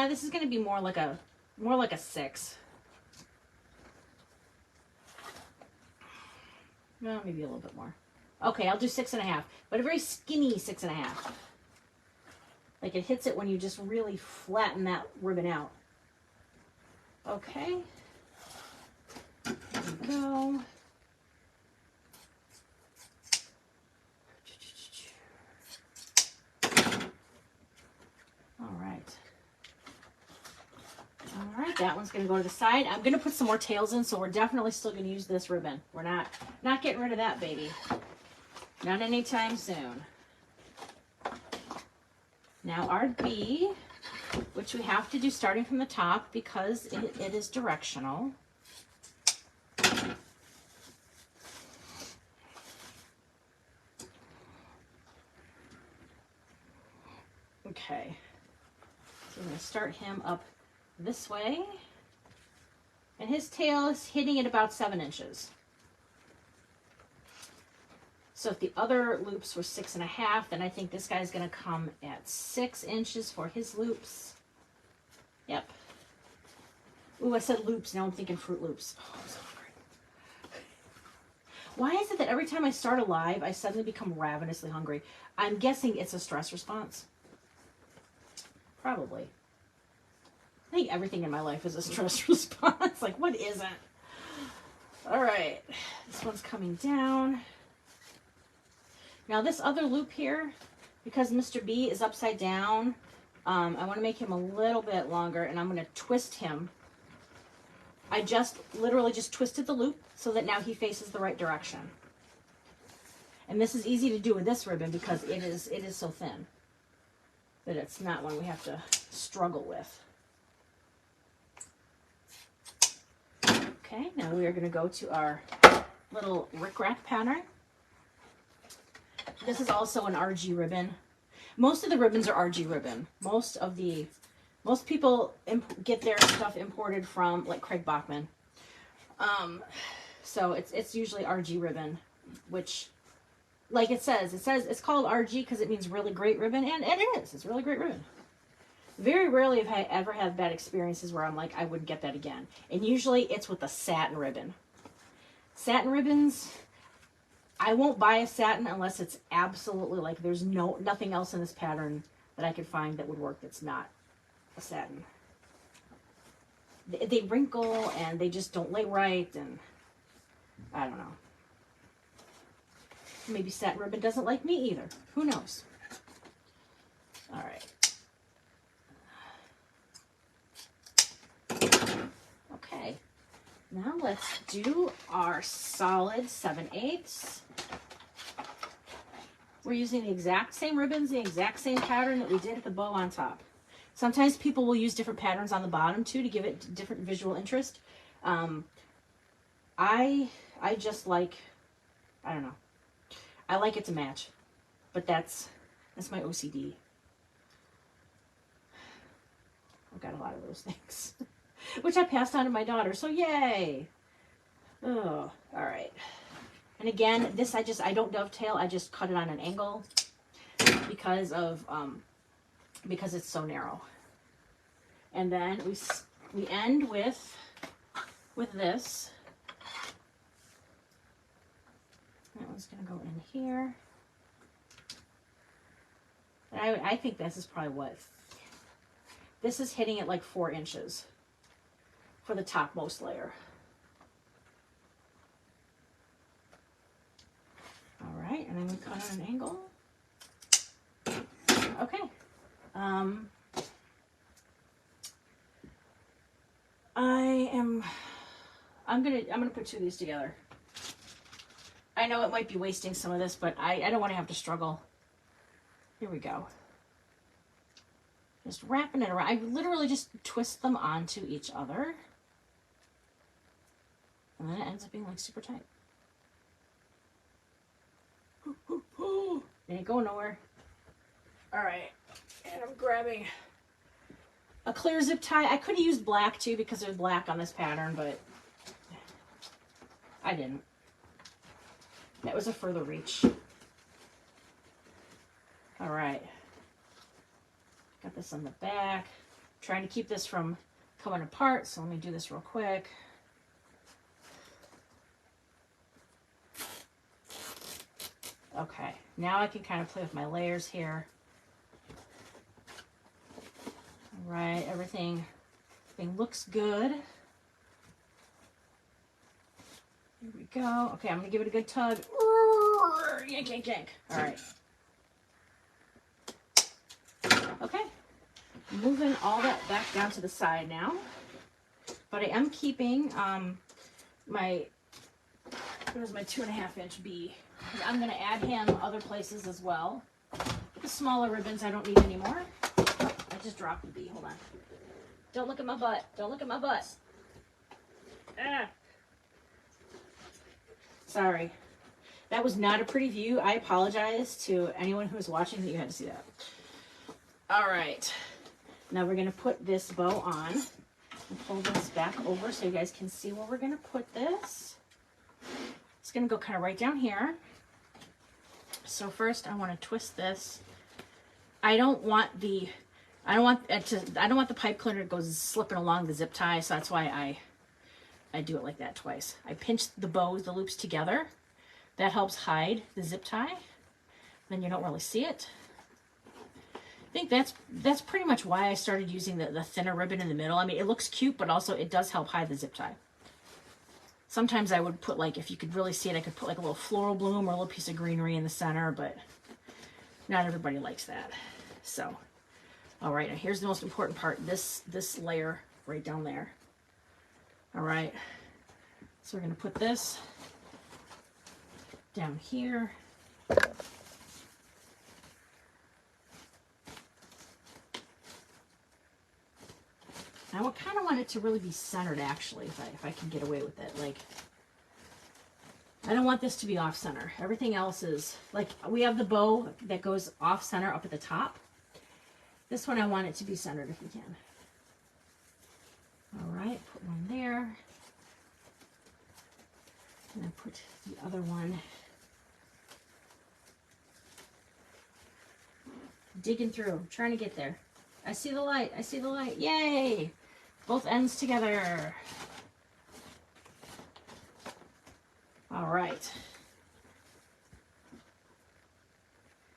This is going to be more like a 6. No, maybe a little bit more. Okay, I'll do 6.5, but a very skinny 6.5. Like it hits it when you just really flatten that ribbon out. Okay. There we go. All right, that one's going to go to the side. I'm going to put some more tails in, so we're definitely still going to use this ribbon. We're not getting rid of that baby. Not anytime soon. Now our B, which we have to do starting from the top because it is directional. Okay, so we're going to start him up this way, and his tail is hitting at about 7 inches. So if the other loops were 6.5, then I think this guy's going to come at 6 inches for his loops. Yep. Ooh, I said loops. Now I'm thinking Fruit Loops. Oh, I'm so hungry. Why is it that every time I start a live, I suddenly become ravenously hungry? I'm guessing it's a stress response. Probably. I think everything in my life is a stress response. Like, what isn't? All right, this one's coming down. Now this other loop here, because Mr. B is upside down, I want to make him a little bit longer, and I'm going to twist him. I just literally just twisted the loop so that now he faces the right direction. And this is easy to do with this ribbon because it is so thin that it's not one we have to struggle with. Okay, now we are going to go to our little rickrack pattern. This is also an RG ribbon. Most of the ribbons are RG ribbon. Most people get their stuff imported from like Craig Bachman. So it's usually RG ribbon, which, like it says it's called RG because it means really great ribbon, and it is. It's really great ribbon. Very rarely have I ever had bad experiences where I'm like, I wouldn't get that again. And usually it's with a satin ribbon. Satin ribbons, I won't buy a satin unless it's absolutely like there's nothing else in this pattern that I could find that would work that's not a satin. They wrinkle and they just don't lay right, and I don't know. Maybe satin ribbon doesn't like me either. Who knows? All right. Okay, now let's do our solid 7/8. We're using the exact same ribbons, the exact same pattern that we did at the bow on top. Sometimes people will use different patterns on the bottom too to give it different visual interest. I just like, I don't know. I like it to match, but that's my OCD. I've got a lot of those things. Which I passed on to my daughter, so yay. Oh, all right. And again, this I don't dovetail, I just cut it on an angle because it's so narrow. And then we end with this. That one's gonna go in here. And I think this is probably what, this is hitting it like 4 inches. For the topmost layer. All right, and then we cut on an angle. Okay. I'm gonna put 2 of these together. I know it might be wasting some of this, but I don't want to have to struggle. Here we go. Just wrapping it around. I literally just twist them onto each other. And then it ends up being like super tight. It ain't going nowhere. All right, and I'm grabbing a clear zip tie. I could have used black too because there's black on this pattern, but I didn't. That was a further reach. All right. Got this on the back. I'm trying to keep this from coming apart, so let me do this real quick. Okay, now I can kind of play with my layers here. All right, everything looks good. Here we go. Okay, I'm gonna give it a good tug. Yank, yank, yank. All right. Okay, moving all that back down to the side now. But I am keeping there's my 2.5 inch B. I'm going to add him other places as well. The smaller ribbons I don't need anymore. I just dropped the B. Hold on. Don't look at my butt. Don't look at my butt. Ah. Sorry. That was not a pretty view. I apologize to anyone who was watching that you had to see that. All right. Now we're going to put this bow on. And pull this back over so you guys can see where we're going to put this. It's going to go kind of right down here. So first I want to twist this. I don't want the pipe cleaner to go slipping along the zip tie, so that's why I do it like that twice. I pinch the loops together. That helps hide the zip tie. Then you don't really see it. think that's pretty much why I started using the thinner ribbon in the middle. I mean, it looks cute, but also it does help hide the zip tie. Sometimes I would put, like, if you could really see it, I could put like a little floral bloom or a little piece of greenery in the center, but not everybody likes that. So, all right, now here's the most important part, this layer right down there. All right, so we're gonna put this down here. I would kind of want it to really be centered, actually, if I can get away with it. Like, I don't want this to be off center. Everything else is, like, we have the bow that goes off center up at the top. This one I want it to be centered if we can. All right, put one there. And then put the other one. Digging through, trying to get there. I see the light, I see the light, yay! Both ends together. All right.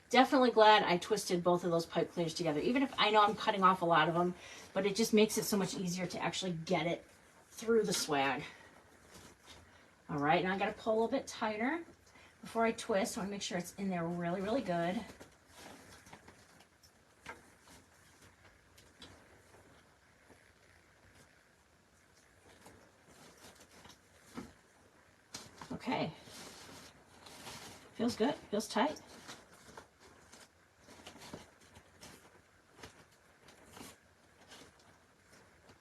Definitely glad I twisted both of those pipe cleaners together, even if I know I'm cutting off a lot of them, but it just makes it so much easier to actually get it through the swag. All right, now I gotta pull a little bit tighter before I twist. I wanna make sure it's in there really, really good. Okay, feels good, feels tight.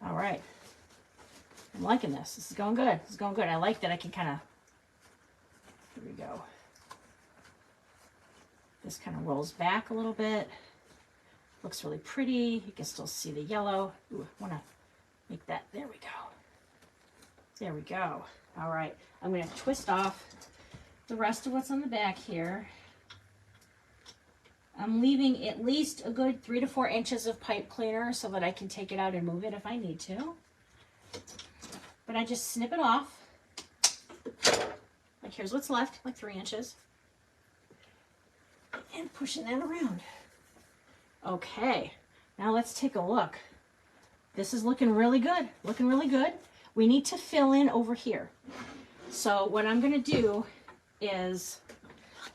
All right, I'm liking this. This is going good. This is going good. I like that I can kind of, here we go. This kind of rolls back a little bit. Looks really pretty. You can still see the yellow. Ooh, I want to make that, there we go. There we go. All right, I'm going to twist off the rest of what's on the back here. I'm leaving at least a good 3 to 4 inches of pipe cleaner so that I can take it out and move it if I need to. But I just snip it off. Like, here's what's left, like 3 inches. And pushing that around. Okay, now let's take a look. This is looking really good, looking really good. We need to fill in over here. So what I'm gonna do is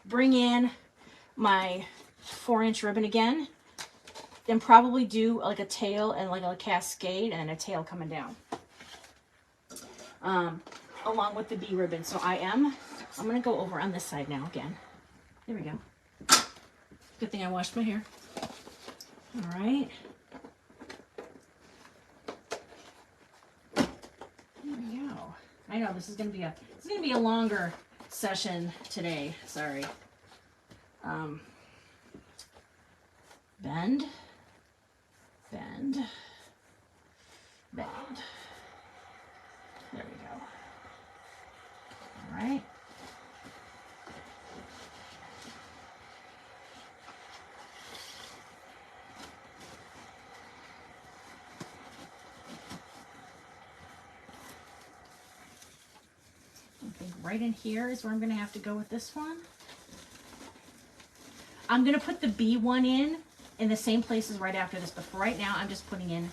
bring in my 4-inch ribbon again, then probably do like a tail and like a cascade and a tail coming down. Along with the B ribbon. So I'm gonna go over on this side now again. There we go. Good thing I washed my hair. All right. There we go. I know this is gonna be a longer session today. Sorry. Bend, bend, bend. There we go. All right. I think right in here is where I'm going to have to go with this one. I'm going to put the B one in the same places right after this, but for right now, I'm just putting in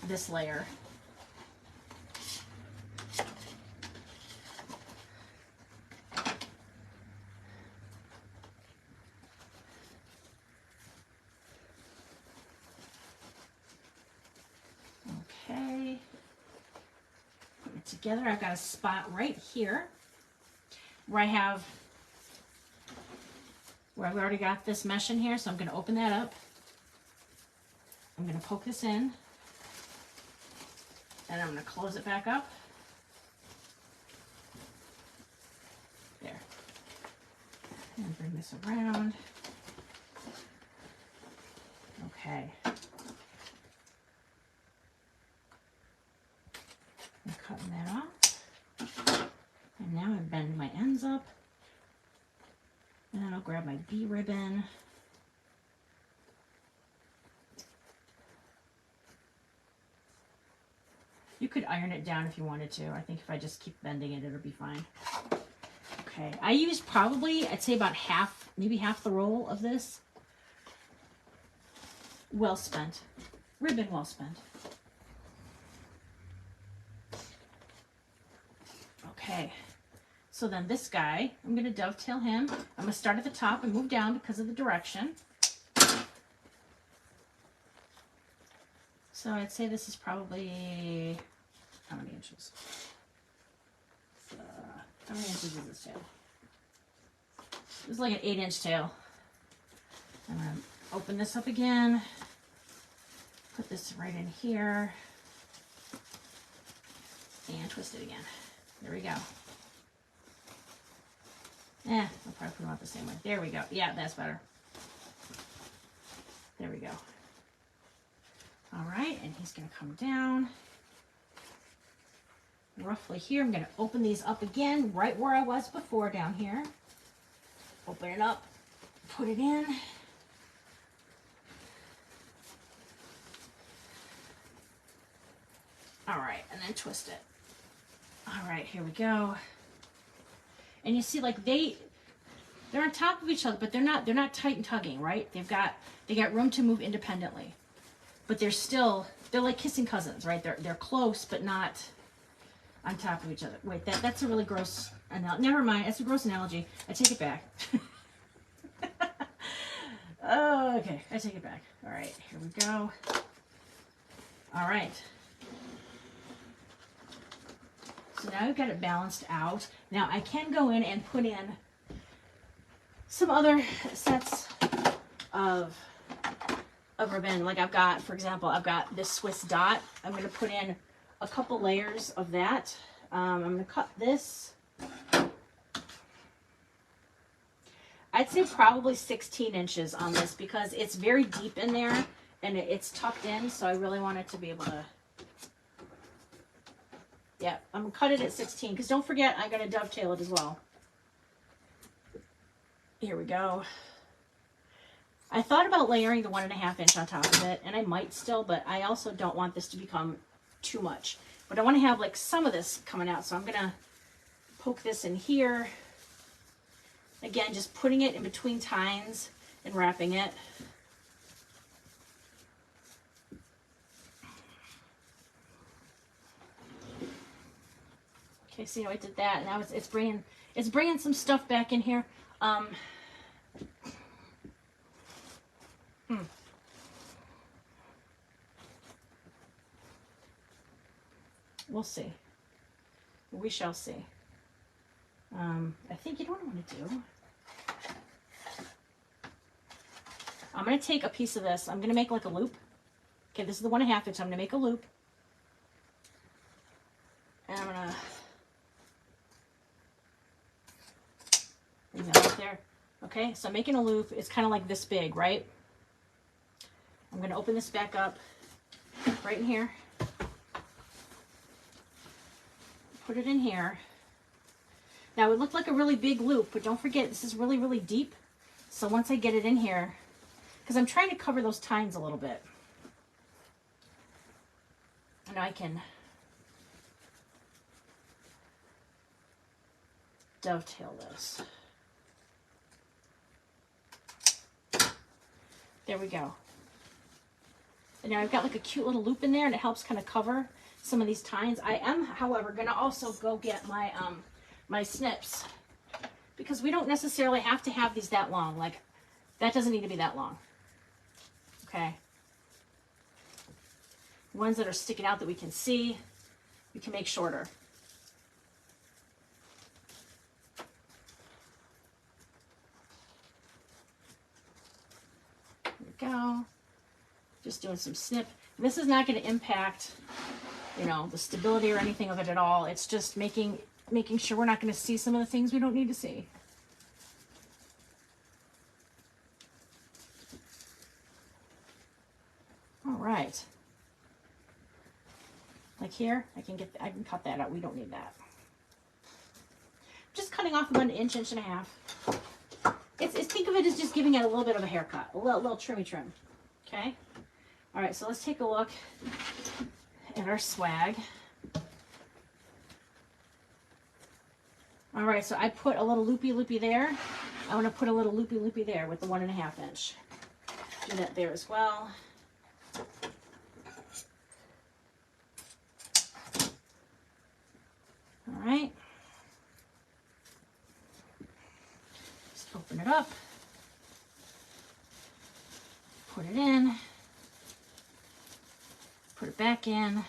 this layer. Okay. Put it together. I've got a spot right here where I've already got this mesh in here, so I'm going to open that up. I'm going to poke this in, and I'm going to close it back up. There. And bring this around. Okay. I'm cutting that off. And now I bend my ends up. And then I'll grab my B ribbon. You could iron it down if you wanted to. I think if I just keep bending it, it'll be fine. Okay, I used probably, I'd say about half, maybe half the roll of this. well spent. Ribbon well spent. Okay, so then this guy, I'm going to dovetail him. I'm going to start at the top and move down because of the direction. So I'd say this is probably, how many inches? How many inches is this tail? This is like an 8-inch tail. I'm going to open this up again. Put this right in here. And twist it again. There we go. I'll probably put them out the same way. There we go. Yeah, that's better. There we go. All right, and he's going to come down roughly here. I'm going to open these up again, right where I was before down here. Open it up, put it in. All right, and then twist it. All right, here we go. And you see, like they're on top of each other, but they're not tight and tugging, right? They got room to move independently, but they're like kissing cousins, right? They're close, but not on top of each other. Wait, that's a really gross analogy. Never mind, it's a gross analogy. I take it back. Oh, okay, I take it back. All right, here we go. All right. So now I've got it balanced out. Now I can go in and put in some other sets of ribbon. Like I've got, for example, I've got this Swiss dot. I'm going to put in a couple layers of that. I'm going to cut this. I'd say probably 16 inches on this because it's very deep in there and it's tucked in. So I really want it to be able to, yeah, I'm going to cut it at 16 because don't forget, I'm going to dovetail it as well. Here we go. I thought about layering the 1.5 inch on top of it, and I might still, but I also don't want this to become too much. But I want to have like some of this coming out, so I'm going to poke this in here. Again, just putting it in between tines and wrapping it. Okay, see how I did that? Now it's bringing some stuff back in here. We'll see. We shall see. I think you know what I'm going to do. I'm going to take a piece of this. I'm going to make like a loop. Okay, this is the 1.5 inch. I'm going to make a loop. And I'm going to bring that up there. Okay, so I'm making a loop. It's kind of like this big, right? I'm going to open this back up right in here. Put it in here. Now it looked like a really big loop, but don't forget this is really, really deep. So once I get it in here, because I'm trying to cover those tines a little bit. And I can dovetail this. There we go. And now I've got like a cute little loop in there and it helps kind of cover some of these tines. I am, however, going to also go get my my snips because we don't necessarily have to have these that long. Like that doesn't need to be that long. Okay. Ones that are sticking out that we can see, we can make shorter. There we go. Just doing some snip. And this is not going to impact, you know, the stability or anything of it at all. It's just making sure we're not going to see some of the things we don't need to see. All right. Like here, I can cut that out. We don't need that. Just cutting off about 1 inch, 1.5 inches. Think of it as just giving it a little bit of a haircut, a little trimmy trim. Okay. All right, so let's take a look at our swag. All right, so I put a little loopy there. I want to put a little loopy there with the 1.5 inch. Do that there as well. All right. Just open it up. Put it in. Put it back in.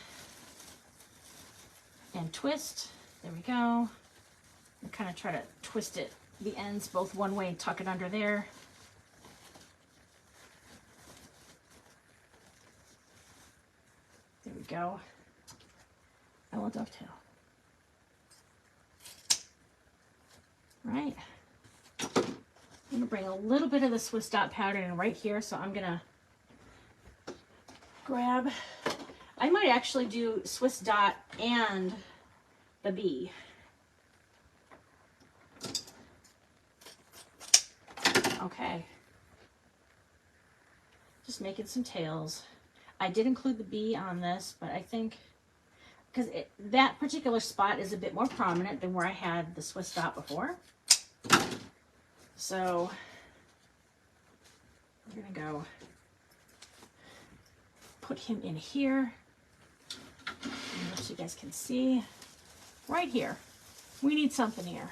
And twist. There we go. And kind of try to twist it, the ends both one way and tuck it under there. There we go. I will dovetail. Right. I'm gonna bring a little bit of the Swiss dot powder in right here, so I'm gonna grab, I might actually do Swiss dot and the bee. Okay. Just making some tails. I did include the bee on this, but I think because that particular spot is a bit more prominent than where I had the Swiss dot before. So we're gonna go put him in here, so you guys can see right here. We need something here.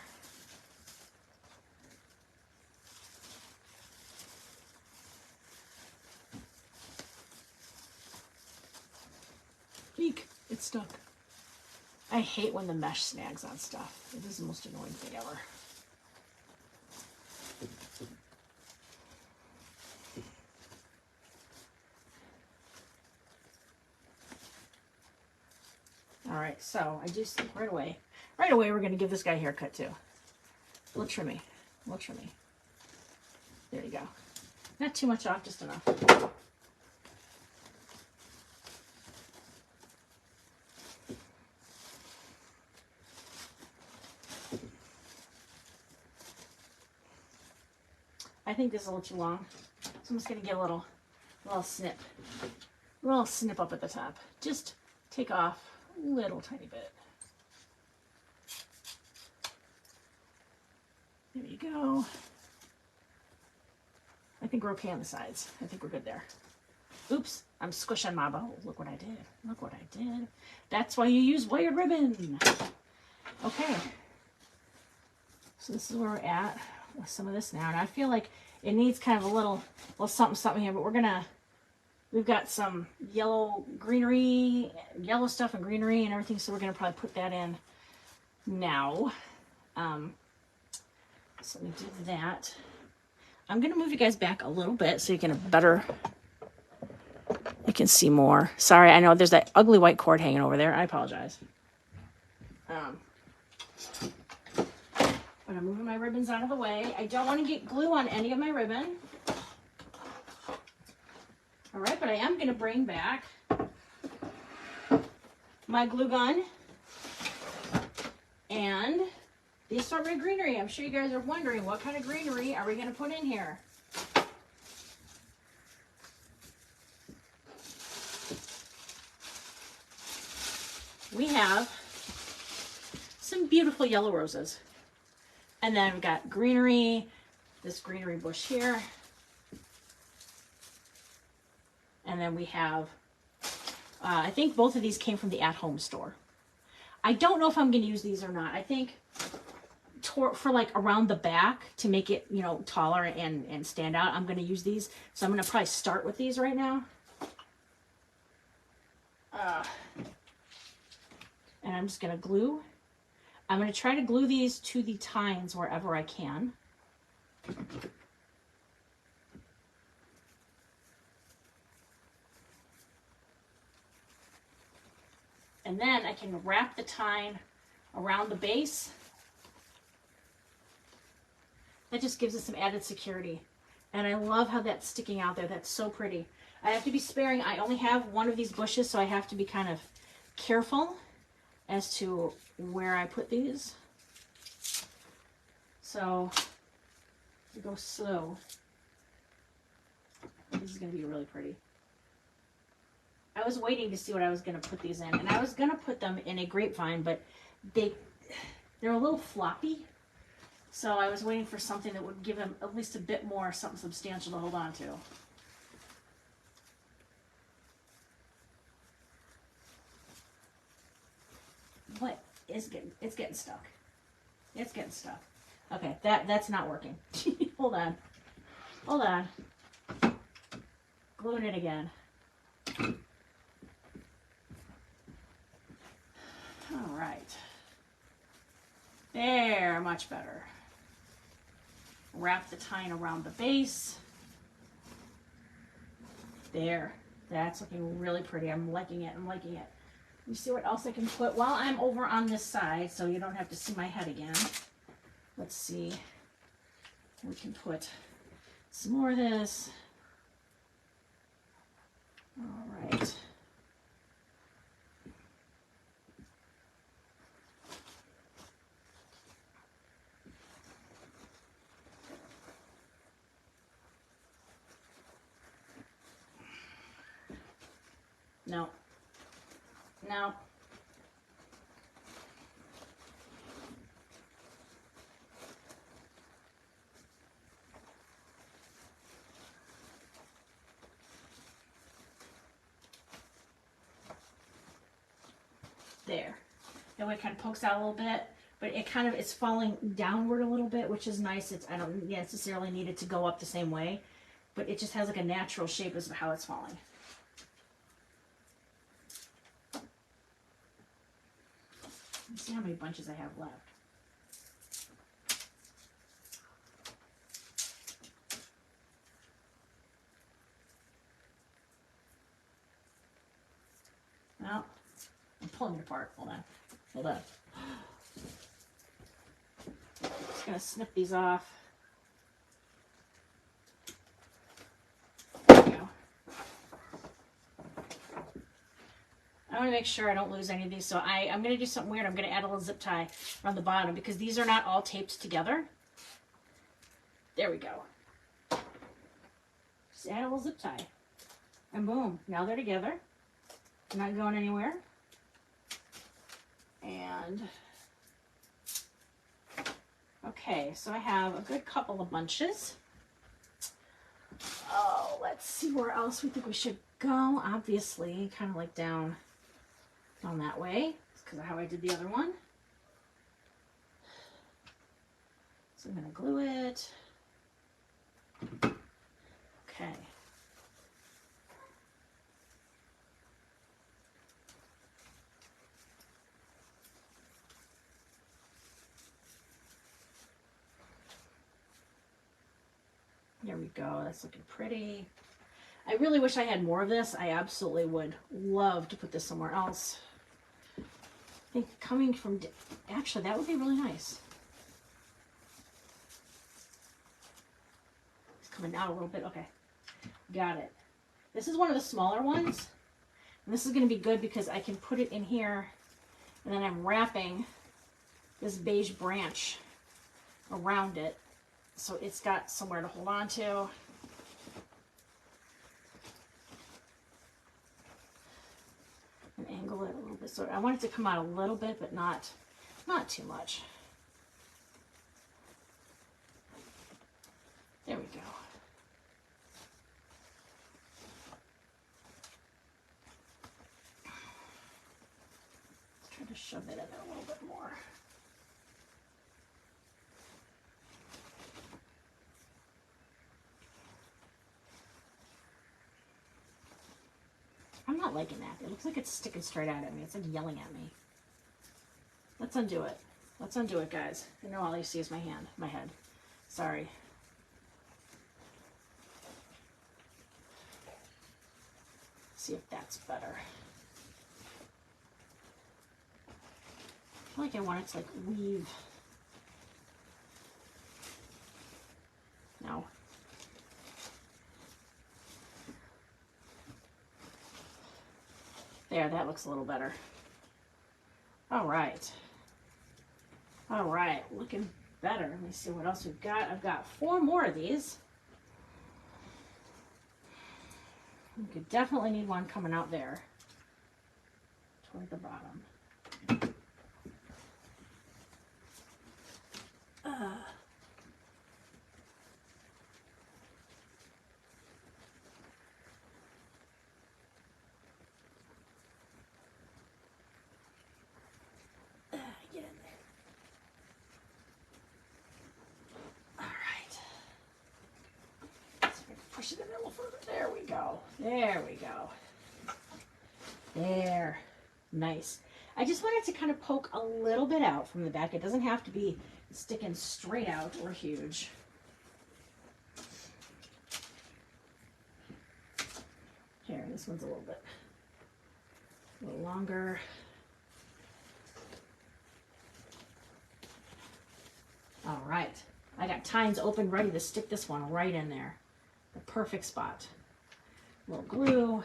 Eek, it's stuck. I hate when the mesh snags on stuff. It is the most annoying thing ever. All right, so I do think right away we're gonna give this guy a haircut too. A little trimmy, a little trimmy. There you go. Not too much off, just enough. I think this is a little too long, so I'm just gonna get a little snip up at the top. Just take off a little tiny bit. There you go. I think we're okay on the sides. I think we're good there. Oops, I'm squishing my bowl. Look what I did. Look what I did. That's why you use wired ribbon. Okay. So this is where we're at with some of this now. And I feel like it needs kind of a little something here, but we've got some yellow stuff and greenery and everything, so we're gonna probably put that in now. So let me do that. I'm gonna move you guys back a little bit so you can can see more. Sorry, I know there's that ugly white cord hanging over there. I apologize. But I'm moving my ribbons out of the way. I don't want to get glue on any of my ribbon. All right, but I am going to bring back my glue gun and the assortment greenery. I'm sure you guys are wondering, what kind of greenery are we going to put in here? We have some beautiful yellow roses. And then we've got greenery, this greenery bush here. And then we have, I think both of these came from the at-home store. I don't know if I'm going to use these or not. I think for like around the back to make it, you know, taller and stand out, I'm going to use these. So I'm going to probably start with these right now. And I'm just going to glue. I'm going to try to glue these to the tines wherever I can. And then I can wrap the tine around the base. That just gives it some added security. And I love how that's sticking out there. That's so pretty. I have to be sparing. I only have one of these bushes, so I have to be kind of careful as to where I put these. So we go slow. This is going to be really pretty. I was waiting to see what I was going to put these in, and I was going to put them in a grapevine, but they're a little floppy. So I was waiting for something that would give them at least a bit more something substantial to hold on to. it's getting stuck. It's getting stuck. Okay, that's not working. Hold on. Hold on. Gluing it again. All right. There, much better. Wrap the tine around the base. There. That's looking really pretty. I'm liking it. I'm liking it. You see what else I can put while I'm over on this side, so you don't have to see my head again. Let's see. We can put some more of this. All right. No. No. There. That way it kind of pokes out a little bit, but it kind of it's falling downward a little bit, which is nice. I don't necessarily need it to go up the same way, but it just has like a natural shape as to how it's falling. Let's see how many bunches I have left. Well, I'm pulling it apart. Hold on. Hold on. Just gonna snip these off. There we go. I want to make sure I don't lose any of these, so I'm going to do something weird. I'm going to add a little zip tie around the bottom because these are not all taped together. There we go. Just add a little zip tie. And boom, now they're together. They're not going anywhere. And, okay, so I have a good couple of bunches. Oh, let's see where else we think we should go. Obviously, kind of like down that way. It's because of how I did the other one. So I'm going to glue it. Okay. There we go. That's looking pretty. I really wish I had more of this. I absolutely would love to put this somewhere else. I think coming from, actually, that would be really nice. It's coming out a little bit. Okay, got it. This is one of the smaller ones. And this is going to be good because I can put it in here. And then I'm wrapping this beige branch around it. So it's got somewhere to hold on to. And angle it a little bit. So I want it to come out a little bit, but not too much. There we go. Let's try to shove it in there a little bit more. I'm not liking that. It looks like it's sticking straight out at me. It's like yelling at me. Let's undo it. Let's undo it, guys. I know all you see is my hand, my head. Sorry. See if that's better. I feel like I want it to like weave. No. There, that looks a little better. All right. All right, looking better. Let me see what else we've got. I've got 4 more of these. We could definitely need one coming out there toward the bottom. push it in there a little further. There we go. There we go. There. Nice. I just want it to kind of poke a little bit out from the back. It doesn't have to be sticking straight out or huge. Here, this one's a little longer. All right. I got tines open, ready to stick this one right in there. The perfect spot. A little glue.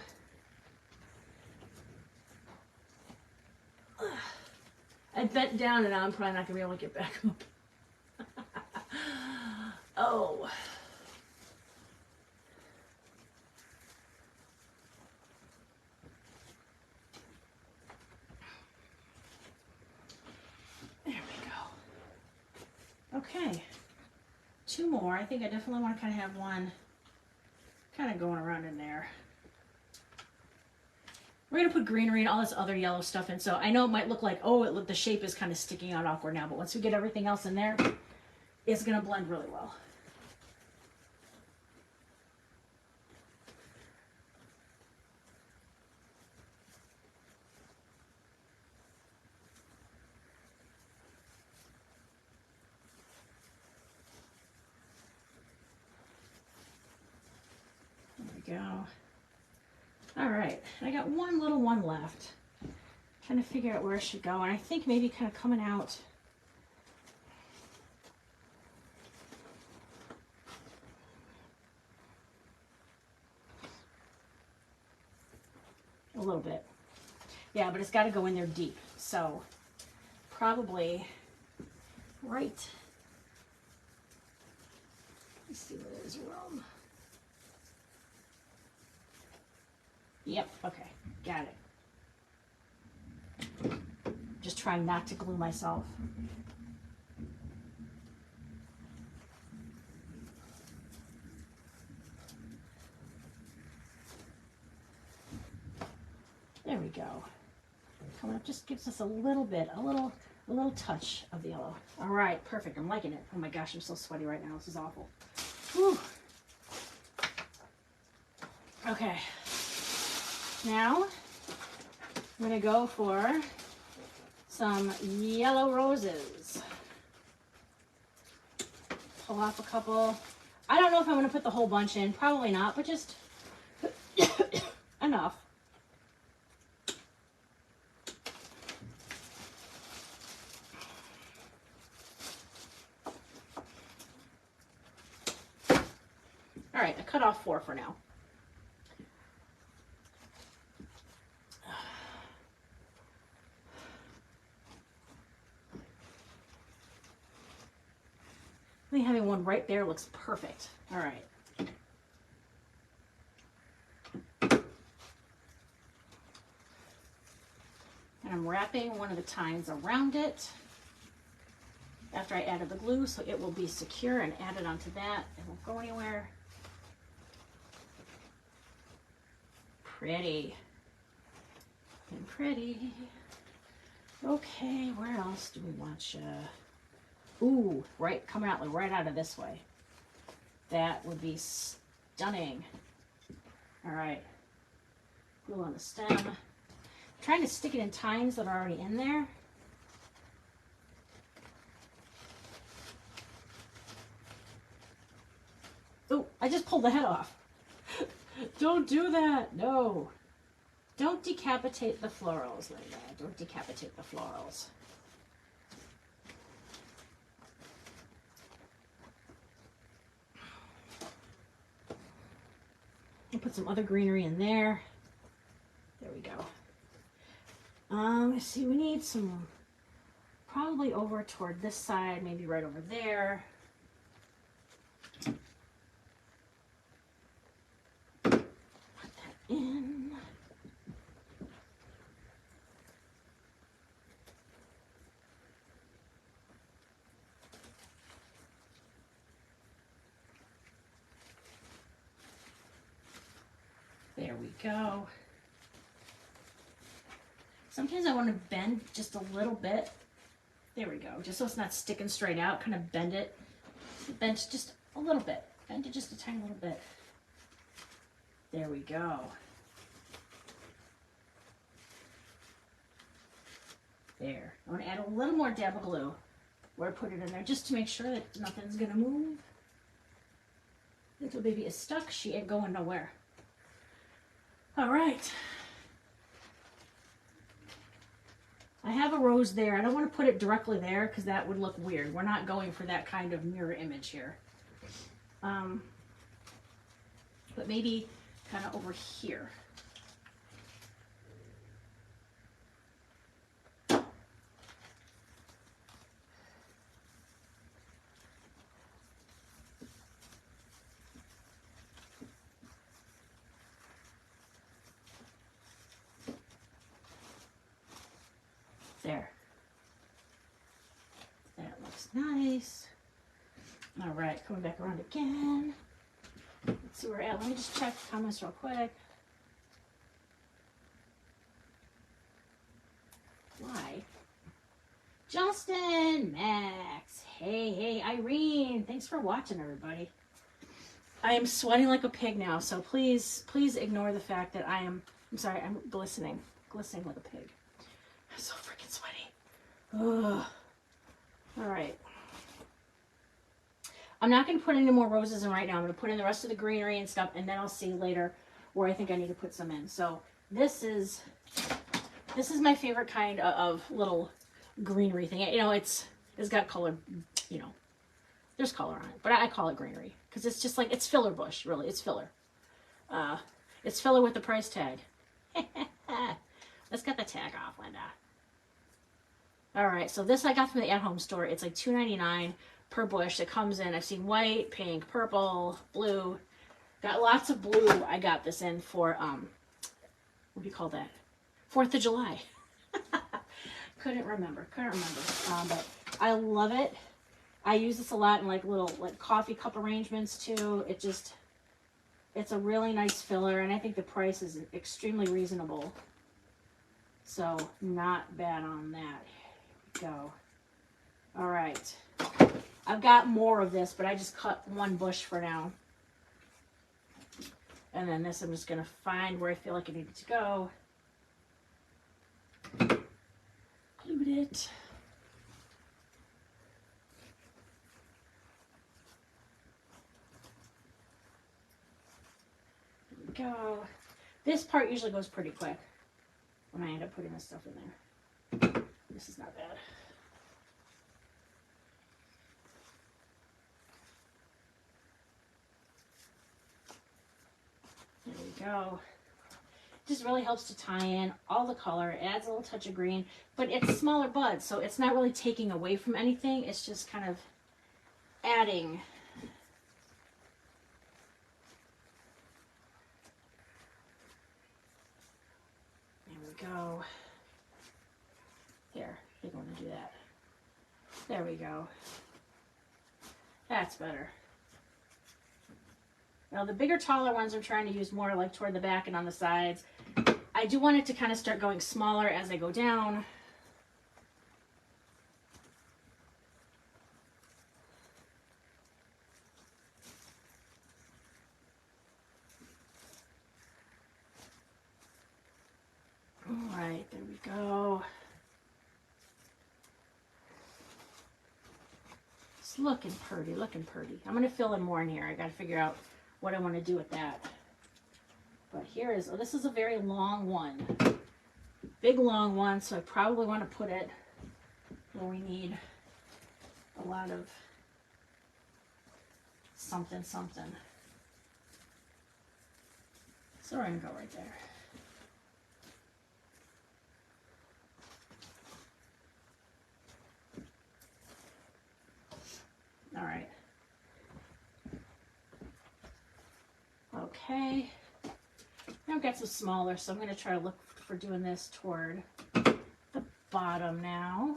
I bent down and I'm probably not going to be able to get back up. Oh. There we go. Okay. 2 more. I think I definitely want to kind of have one kind of going around in there. We're going to put greenery and all this other yellow stuff in. So I know it might look like, oh, the shape is kind of sticking out awkward now. But once we get everything else in there, it's going to blend really well. Go. All right, I got one little one left. Trying to figure out where it should go, and I think maybe kind of coming out a little bit. Yeah, but it's got to go in there deep, so probably right. Let's see where there's room. Yep, okay, got it. Just trying not to glue myself. There we go. Coming up just gives us a little bit, a little touch of the yellow. All right, perfect, I'm liking it. Oh my gosh, I'm so sweaty right now, this is awful. Whew. Okay. Now, I'm going to go for some yellow roses. Pull off a couple. I don't know if I'm going to put the whole bunch in. Probably not, but just enough. All right, I cut off 4 for now. I think having one right there looks perfect. All right. And I'm wrapping one of the tines around it after I added the glue so it will be secure and added onto that. It won't go anywhere. Pretty. And pretty. Okay, where else do we want you? Ooh, right, coming out right out of this way. That would be stunning. All right, glue on the stem. I'm trying to stick it in tines that are already in there. Oh, I just pulled the head off. Don't do that, no. Don't decapitate the florals, Linda. Don't decapitate the florals. I'll put some other greenery in there. There we go. Let's see, we need some, probably over toward this side, maybe right over there. Put that in. There we go. Sometimes I want to bend just a little bit. There we go. Just so it's not sticking straight out, kind of bend it. Bend just a little bit. Bend it just a tiny little bit. There we go. There. I want to add a little more dab of glue where I put it in there just to make sure that nothing's going to move. Little baby is stuck. She ain't going nowhere. All right. I have a rose there. I don't want to put it directly there because that would look weird. We're not going for that kind of mirror image here. But maybe kind of over here. There. That looks nice. All right, coming back around again. Let's see where we're at. Let me just check the comments real quick. Why? Justin, Max, hey, Irene. Thanks for watching, everybody. I am sweating like a pig now, so please ignore the fact that I'm sorry, I'm glistening like a pig. I'm so freaking sweaty. Ugh. All right. I'm not going to put any more roses in right now. I'm going to put in the rest of the greenery and stuff, and then I'll see later where I think I need to put some in. So this is my favorite kind of little greenery thing. You know, it's got color, you know, there's color on it, but I call it greenery because it's just like, it's filler bush, really. It's filler. It's filler with the price tag. Let's get the tag off, Linda. All right, so this I got from the at-home store. It's like $2.99 per bush. It comes in, I've seen white, pink, purple, blue. Got lots of blue. I got this in for, what do you call that? 4th of July. Couldn't remember. But I love it. I use this a lot in like little coffee cup arrangements too. It's a really nice filler, and I think the price is extremely reasonable. So not bad on that. Here we go. All right. I've got more of this, but I just cut one bush for now. And then this I'm just going to find where I feel like it needed to go. Glued it. There we go. This part usually goes pretty quick when I end up putting this stuff in there. This is not bad. There we go. Just really helps to tie in all the color. It adds a little touch of green, but it's smaller buds, so it's not really taking away from anything. It's just kind of adding. There we go. Here, I think I want to do that. There we go. That's better. Now the bigger, taller ones I'm trying to use more like toward the back and on the sides. I do want it to kind of start going smaller as I go down. All right, there we go. It's looking pretty, looking pretty. I'm going to fill in more in here. I got to figure out what I want to do with that. But here is, oh, this is a very long one. Big long one, so I probably want to put it where we need a lot of something. So we're going to go right there. All right. Okay. Now I've got some smaller, so I'm going to try to look for doing this toward the bottom now.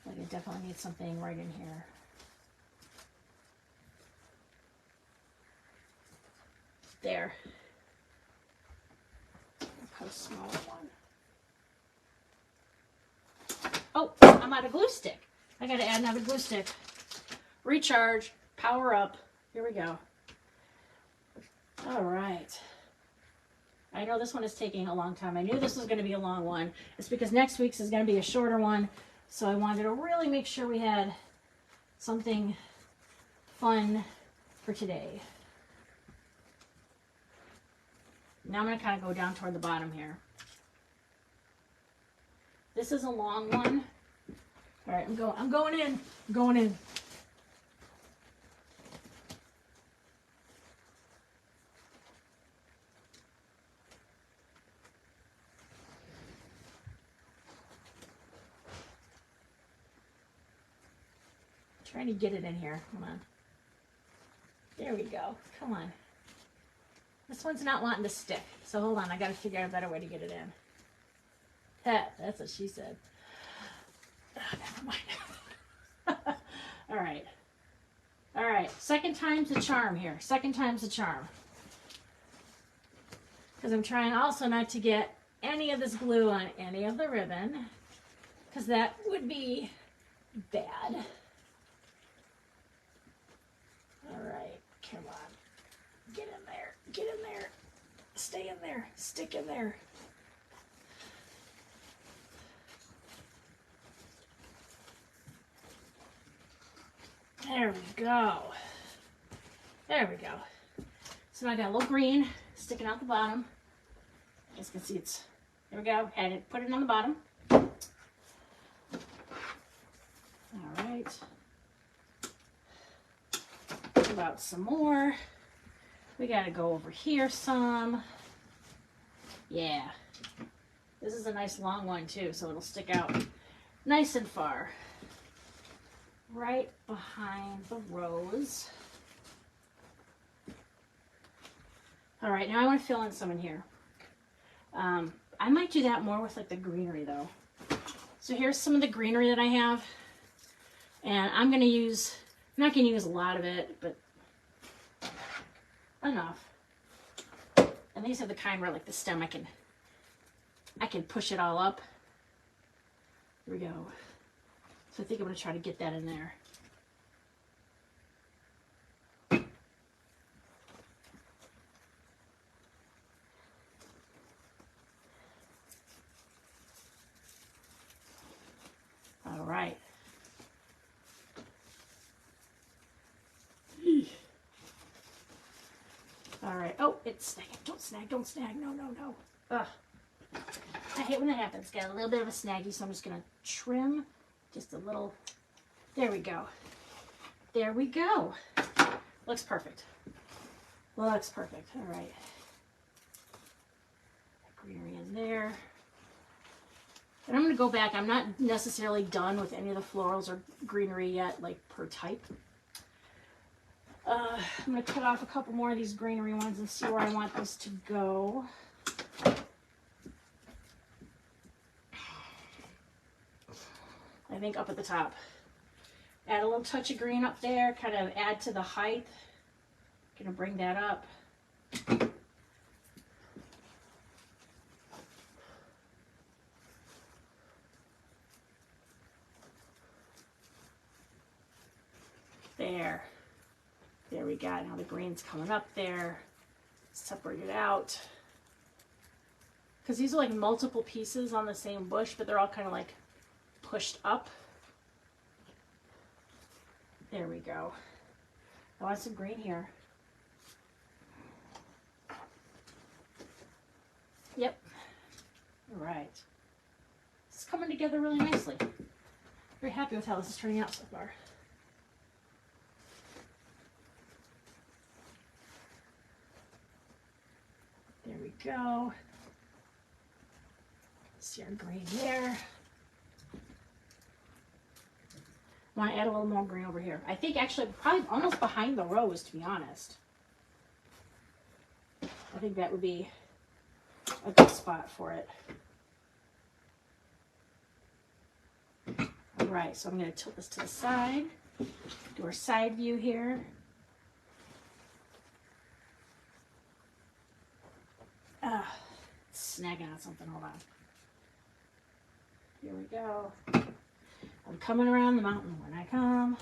Like I definitely need something right in here. There. I'll cut a smaller one. Oh, I'm out of glue stick. I got to add another glue stick. Recharge, power up. Here we go. All right. I know this one is taking a long time. I knew this was going to be a long one. It's because next week's is going to be a shorter one. So I wanted to really make sure we had something fun for today. Now I'm going to kind of go down toward the bottom here. This is a long one. All right, I'm going in. I'm going in. Trying to get it in here. Come on. There we go. Come on. This one's not wanting to stick. So hold on. I got to figure out a better way to get it in. That's what she said. Oh, never mind. All right. All right. Second time's the charm here. Second time's the charm. Because I'm trying also not to get any of this glue on any of the ribbon. Because that would be bad. All right, come on. Get in there, get in there. Stay in there, stick in there. There we go. There we go. So now I got a little green sticking out the bottom. You guys can see it's, there we go. Had it, put it on the bottom. All right. About some more. We got to go over here some. Yeah. This is a nice long one too, so it'll stick out nice and far. Right behind the rose. All right, now I want to fill in some in here. I might do that more with like the greenery though. So here's some of the greenery that I have. And I'm going to use, I'm not going to use a lot of it, but enough. And these are the kind where like the stem I can push it all up. Here we go. So I think I'm going to try to get that in there. All right. All right. Oh, it's snagging. Don't snag. Don't snag. No, no, no. Ugh. I hate when that happens. Got a little bit of a snaggy, so I'm just going to trim just a little. There we go. There we go. Looks perfect. Looks perfect. All right. Greenery in there. And I'm going to go back. I'm not necessarily done with any of the florals or greenery yet, like per type. I'm going to cut off a couple more of these greenery ones and see where I want this to go. I think up at the top. Add a little touch of green up there, kind of add to the height. Going to bring that up. There. There we go. Now the green's coming up there. Separate it out. Because these are like multiple pieces on the same bush, but they're all kind of like pushed up. There we go. I want some green here. Yep. All right. It's coming together really nicely. Very happy with how this is turning out so far. There we go. See our green there. I want to add a little more green over here. I think actually probably almost behind the rose, to be honest. I think that would be a good spot for it. All right, so I'm going to tilt this to the side. Do our side view here. It's snagging on something. Hold on. Here we go. I'm coming around the mountain when I come.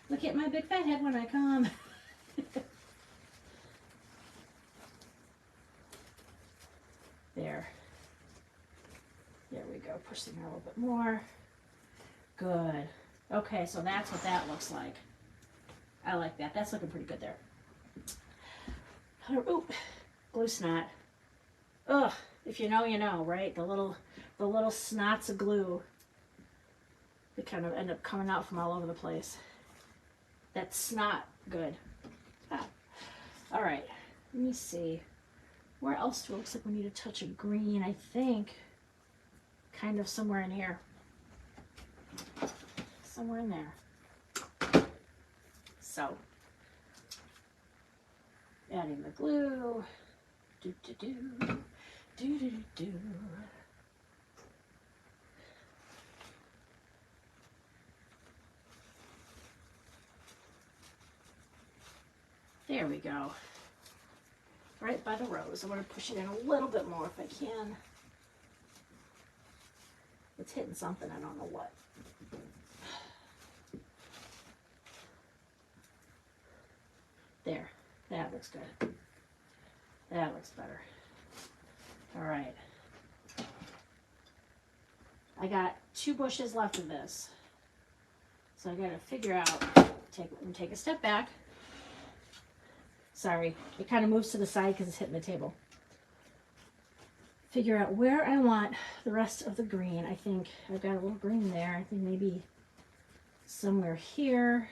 Look at my big fat head when I come. There. There we go. Push them out a little bit more. Good. Okay, so that's what that looks like. I like that. That's looking pretty good there. Oh, glue snot. Ugh, if you know, you know, right? The little snots of glue. They kind of end up coming out from all over the place. That's not good. Ah. All right, let me see. Where else do it looks like we need a touch of green? I think kind of somewhere in here. Somewhere in there. So, adding the glue. Do, do, do. Do, do, do, do. There we go. Right by the rose. I'm going to push it in a little bit more if I can. It's hitting something, I don't know what. There. That looks good. That looks better. All right. I got 2 bushes left of this. So I got to figure out, take a step back. Sorry, it kind of moves to the side because it's hitting the table. Figure out where I want the rest of the green. I think I've got a little green there. I think maybe somewhere here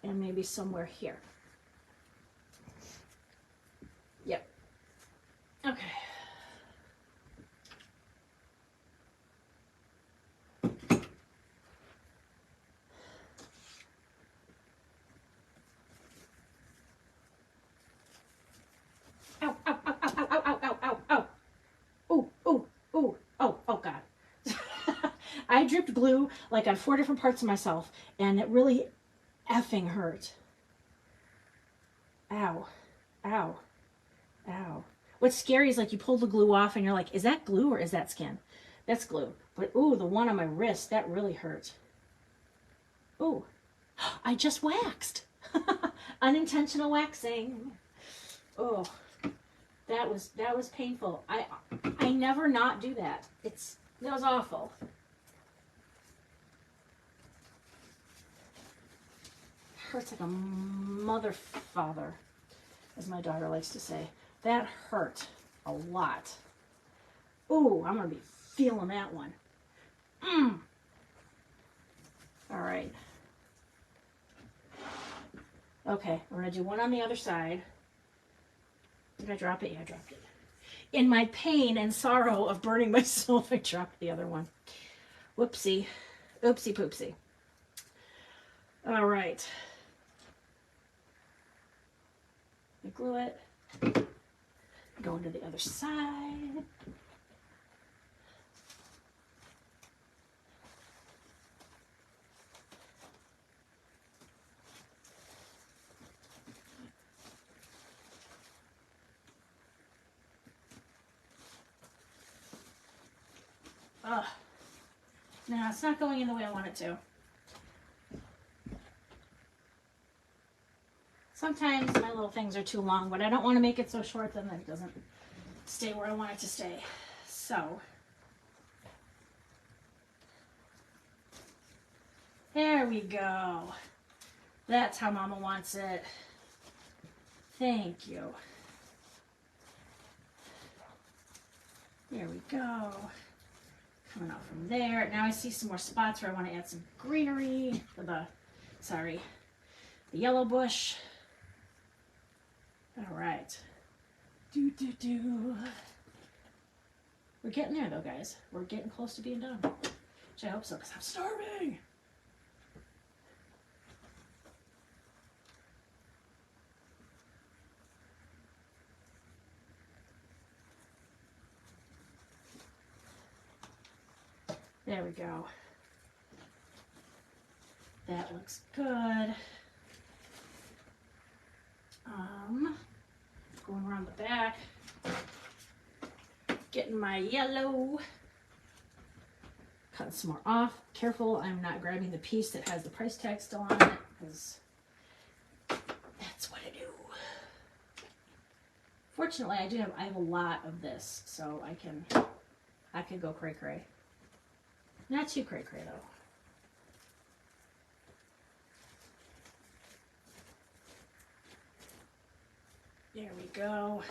and maybe somewhere here. Yep. Okay. Ow, ow, ow, ow, ow, ow, ow, ow, ow. Ooh, ooh, ooh. Oh, oh God. I dripped glue like on 4 different parts of myself, and it really effing hurt. Ow, ow, ow. What's scary is like you pull the glue off and you're like, is that glue or is that skin? That's glue. But ooh, the one on my wrist, that really hurt. Ooh, I just waxed. Unintentional waxing. Oh. That was painful. I never not do that. That was awful. Hurts like a mother father, as my daughter likes to say. That hurt a lot. Ooh, I'm gonna be feeling that one. All right. Okay, we're gonna do one on the other side. Did I drop it? Yeah, I dropped it. In my pain and sorrow of burning myself, I dropped the other one. Whoopsie. Oopsie poopsie. All right. I glue it. Go into the other side. Ugh. No, it's not going in the way I want it to. Sometimes my little things are too long, but I don't want to make it so short that it doesn't stay where I want it to stay. So, there we go. That's how Mama wants it. Thank you. There we go. Coming out from there. Now I see some more spots where I want to add some greenery for the yellow bush. All right. We're getting there though, guys. We're getting close to being done. Which I hope so, because I'm starving. There we go. That looks good. Going around the back, getting my yellow, cutting some more off. Careful, I'm not grabbing the piece that has the price tag still on it, because that's what I do. Fortunately, I have a lot of this, so I could go cray cray. Not too cray cray though. There we go.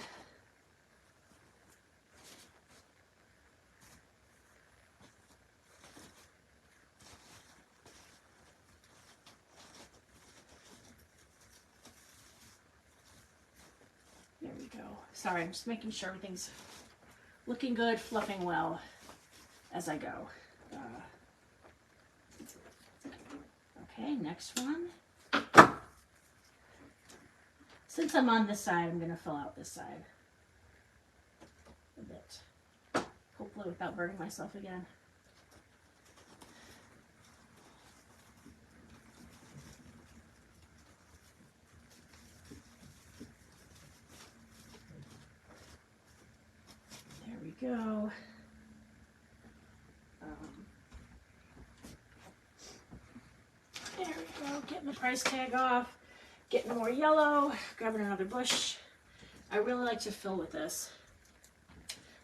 There we go. Sorry, I'm just making sure everything's looking good, fluffing well as I go. Okay, next one. Since I'm on this side, I'm going to fill out this side a bit. Hopefully without burning myself again. There we go. There we go. Getting the price tag off. Getting more yellow. Grabbing another bush. I really like to fill with this.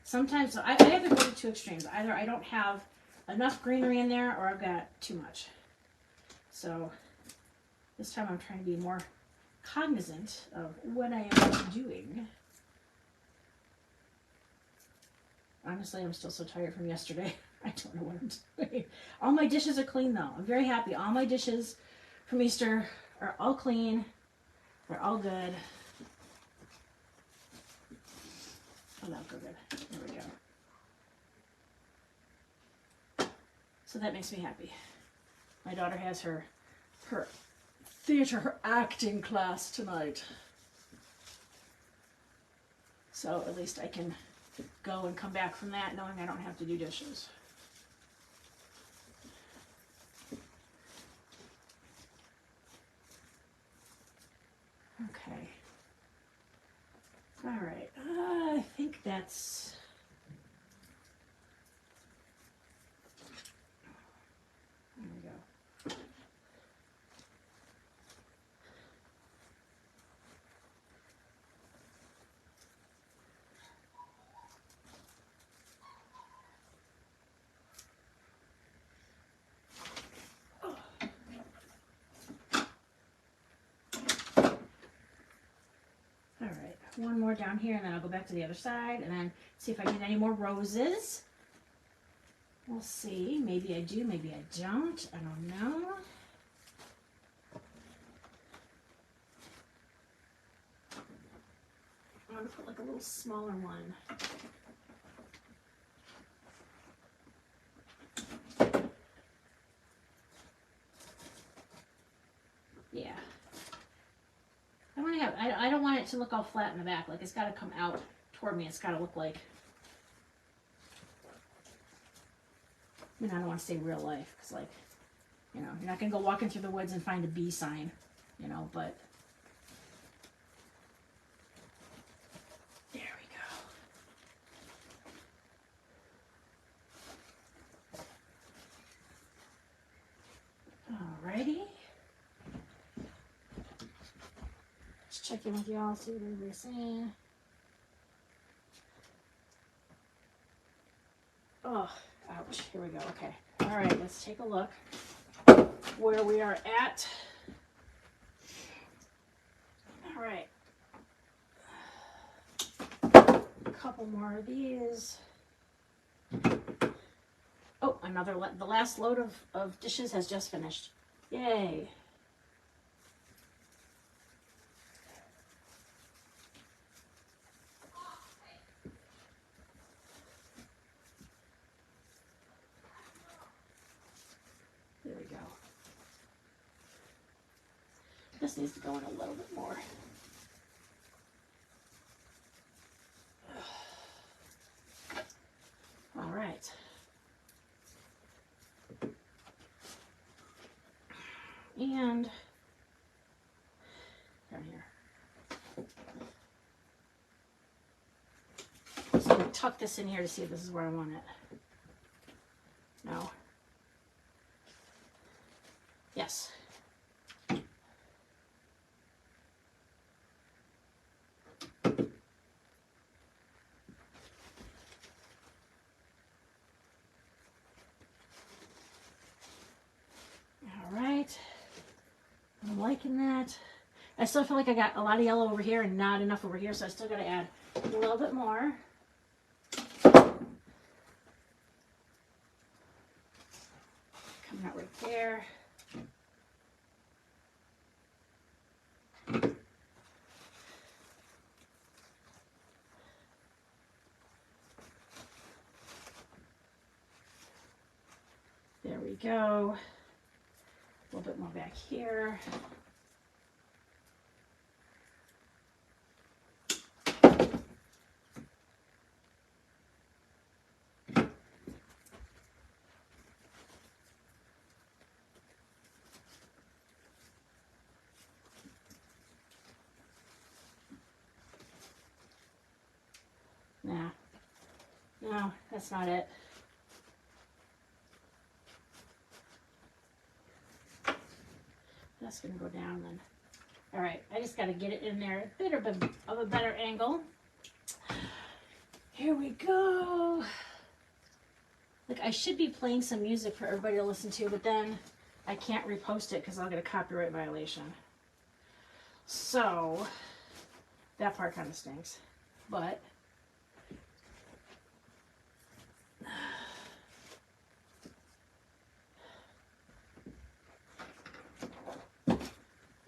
Sometimes I have to go to two extremes. Either I don't have enough greenery in there or I've got too much. So this time I'm trying to be more cognizant of what I am doing. Honestly, I'm still so tired from yesterday. I don't know what I'm doing. All my dishes are clean though. I'm very happy. All my dishes from Easter are all clean. They're all good. Oh, that'll go good. There we go. So that makes me happy. My daughter has her theater, her acting class tonight. So at least I can go and come back from that knowing I don't have to do dishes. Okay. All right. I think that's... There we go. One more down here, and then I'll go back to the other side and then see if I get any more roses. We'll see. Maybe I do, maybe I don't. I don't know. I'm going to put like a little smaller one. Yeah. I don't want it to look all flat in the back. Like, it's got to come out toward me. It's got to look like, I mean, I don't want to say real life, because, like, you know, you're not going to go walking through the woods and find a bee sign, you know, but there we go. Alrighty. Check in with y'all, see what everybody's saying. Oh, ouch. Here we go. Okay. All right, let's take a look where we are at. All right. A couple more of these. Oh, the last load of dishes has just finished. Yay. This needs to go in a little bit more. All right. And down here. So I'm going to tuck this in here to see if this is where I want it. No. Yes. liking that. I still feel like I got a lot of yellow over here and not enough over here, so I still got to add a little bit more. Coming out right there. There we go. A little bit more back here. Nah, no, that's not it. That's gonna go down then. All right, I just gotta get it in there a bit of a better angle. Here we go. Like, I should be playing some music for everybody to listen to, but then I can't repost it because I'll get a copyright violation. So that part kind of stinks, but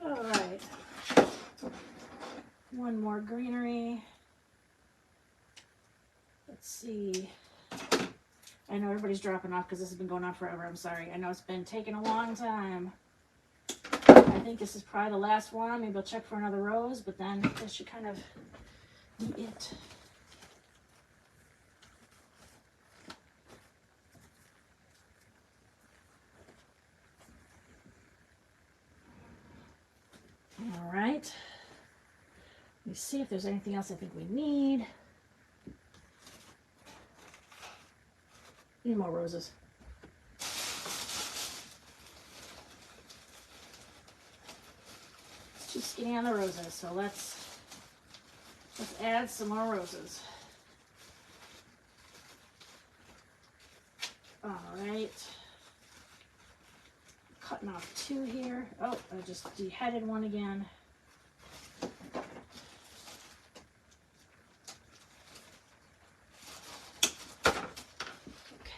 all right. One more greenery. Let's see. I know everybody's dropping off because this has been going on forever. I'm sorry. I know it's been taking a long time. I think this is probably the last one. Maybe I'll check for another rose, but then this should kind of be it. All right. Let me see if there's anything else I think we need. Need more roses. It's too skinny on the roses, so let's add some more roses. All right. Cutting off two here. Oh, I just deheaded one again.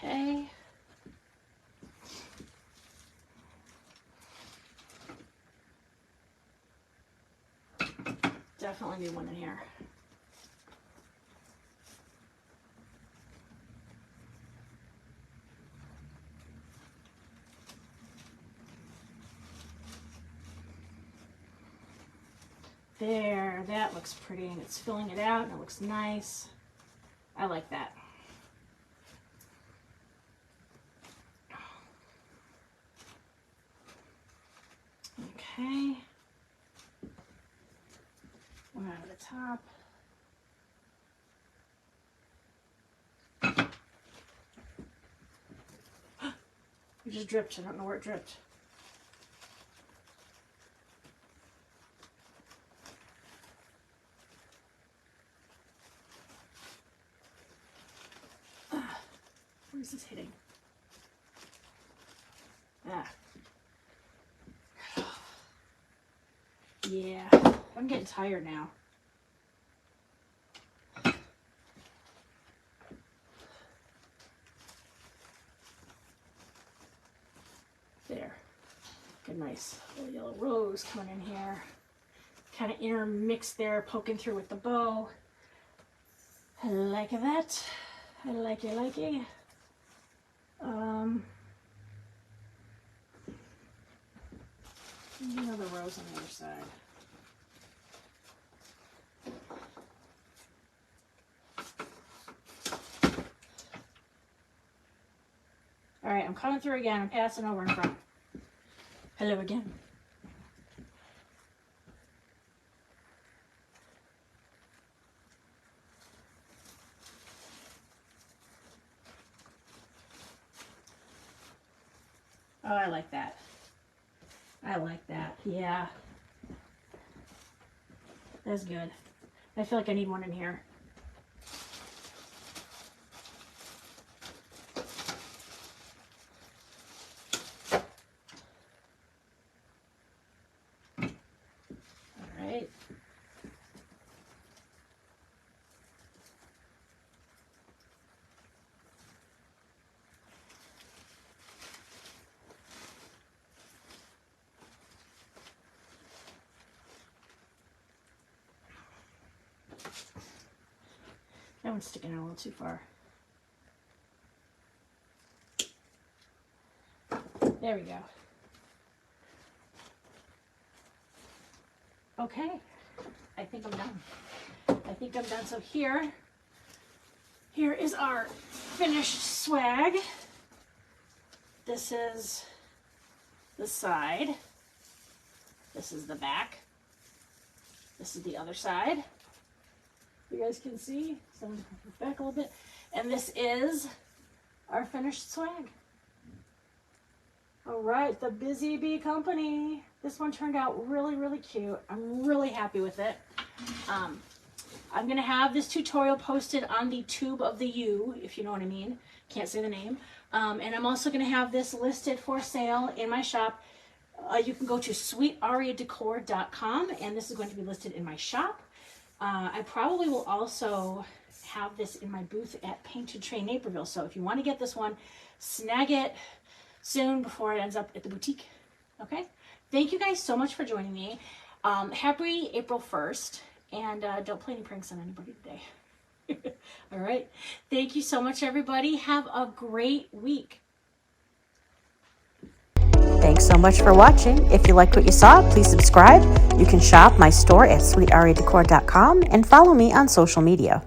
Okay. Definitely need one in here. There, that looks pretty, and it's filling it out, and it looks nice. I like that. Okay. One out of the top. It just dripped. I don't know where it dripped. Where is this hitting? Ah. Yeah, I'm getting tired now. There. Good, nice little yellow rose coming in here. Kind of intermixed there, poking through with the bow. I like that. I like it, like it. Another rose on the other side. All right, I'm coming through again. I'm passing over in front. Hello again. Oh, I like that. I like that. Yeah. That's good. I feel like I need one in here. one's sticking out a little too far. There we go. Okay, I think I'm done. I think I'm done. So here is our finished swag. This is the side. This is the back. This is the other side. You guys can see. So I'm going to move back a little bit. And this is our finished swag. All right, the Busy Bee Company. This one turned out really, really cute. I'm really happy with it. I'm going to have this tutorial posted on the tube of the U, if you know what I mean. Can't say the name. And I'm also going to have this listed for sale in my shop. You can go to sweetariadecor.com, and this is going to be listed in my shop. I probably will also have this in my booth at Painted Tray Naperville. So if you want to get this one, snag it soon before it ends up at the boutique. Okay? Thank you guys so much for joining me. Happy April 1st, and don't play any pranks on anybody today. All right. Thank you so much, everybody. Have a great week. Thanks so much for watching. If you liked what you saw, please subscribe. You can shop my store at sweetariadecor.com and follow me on social media.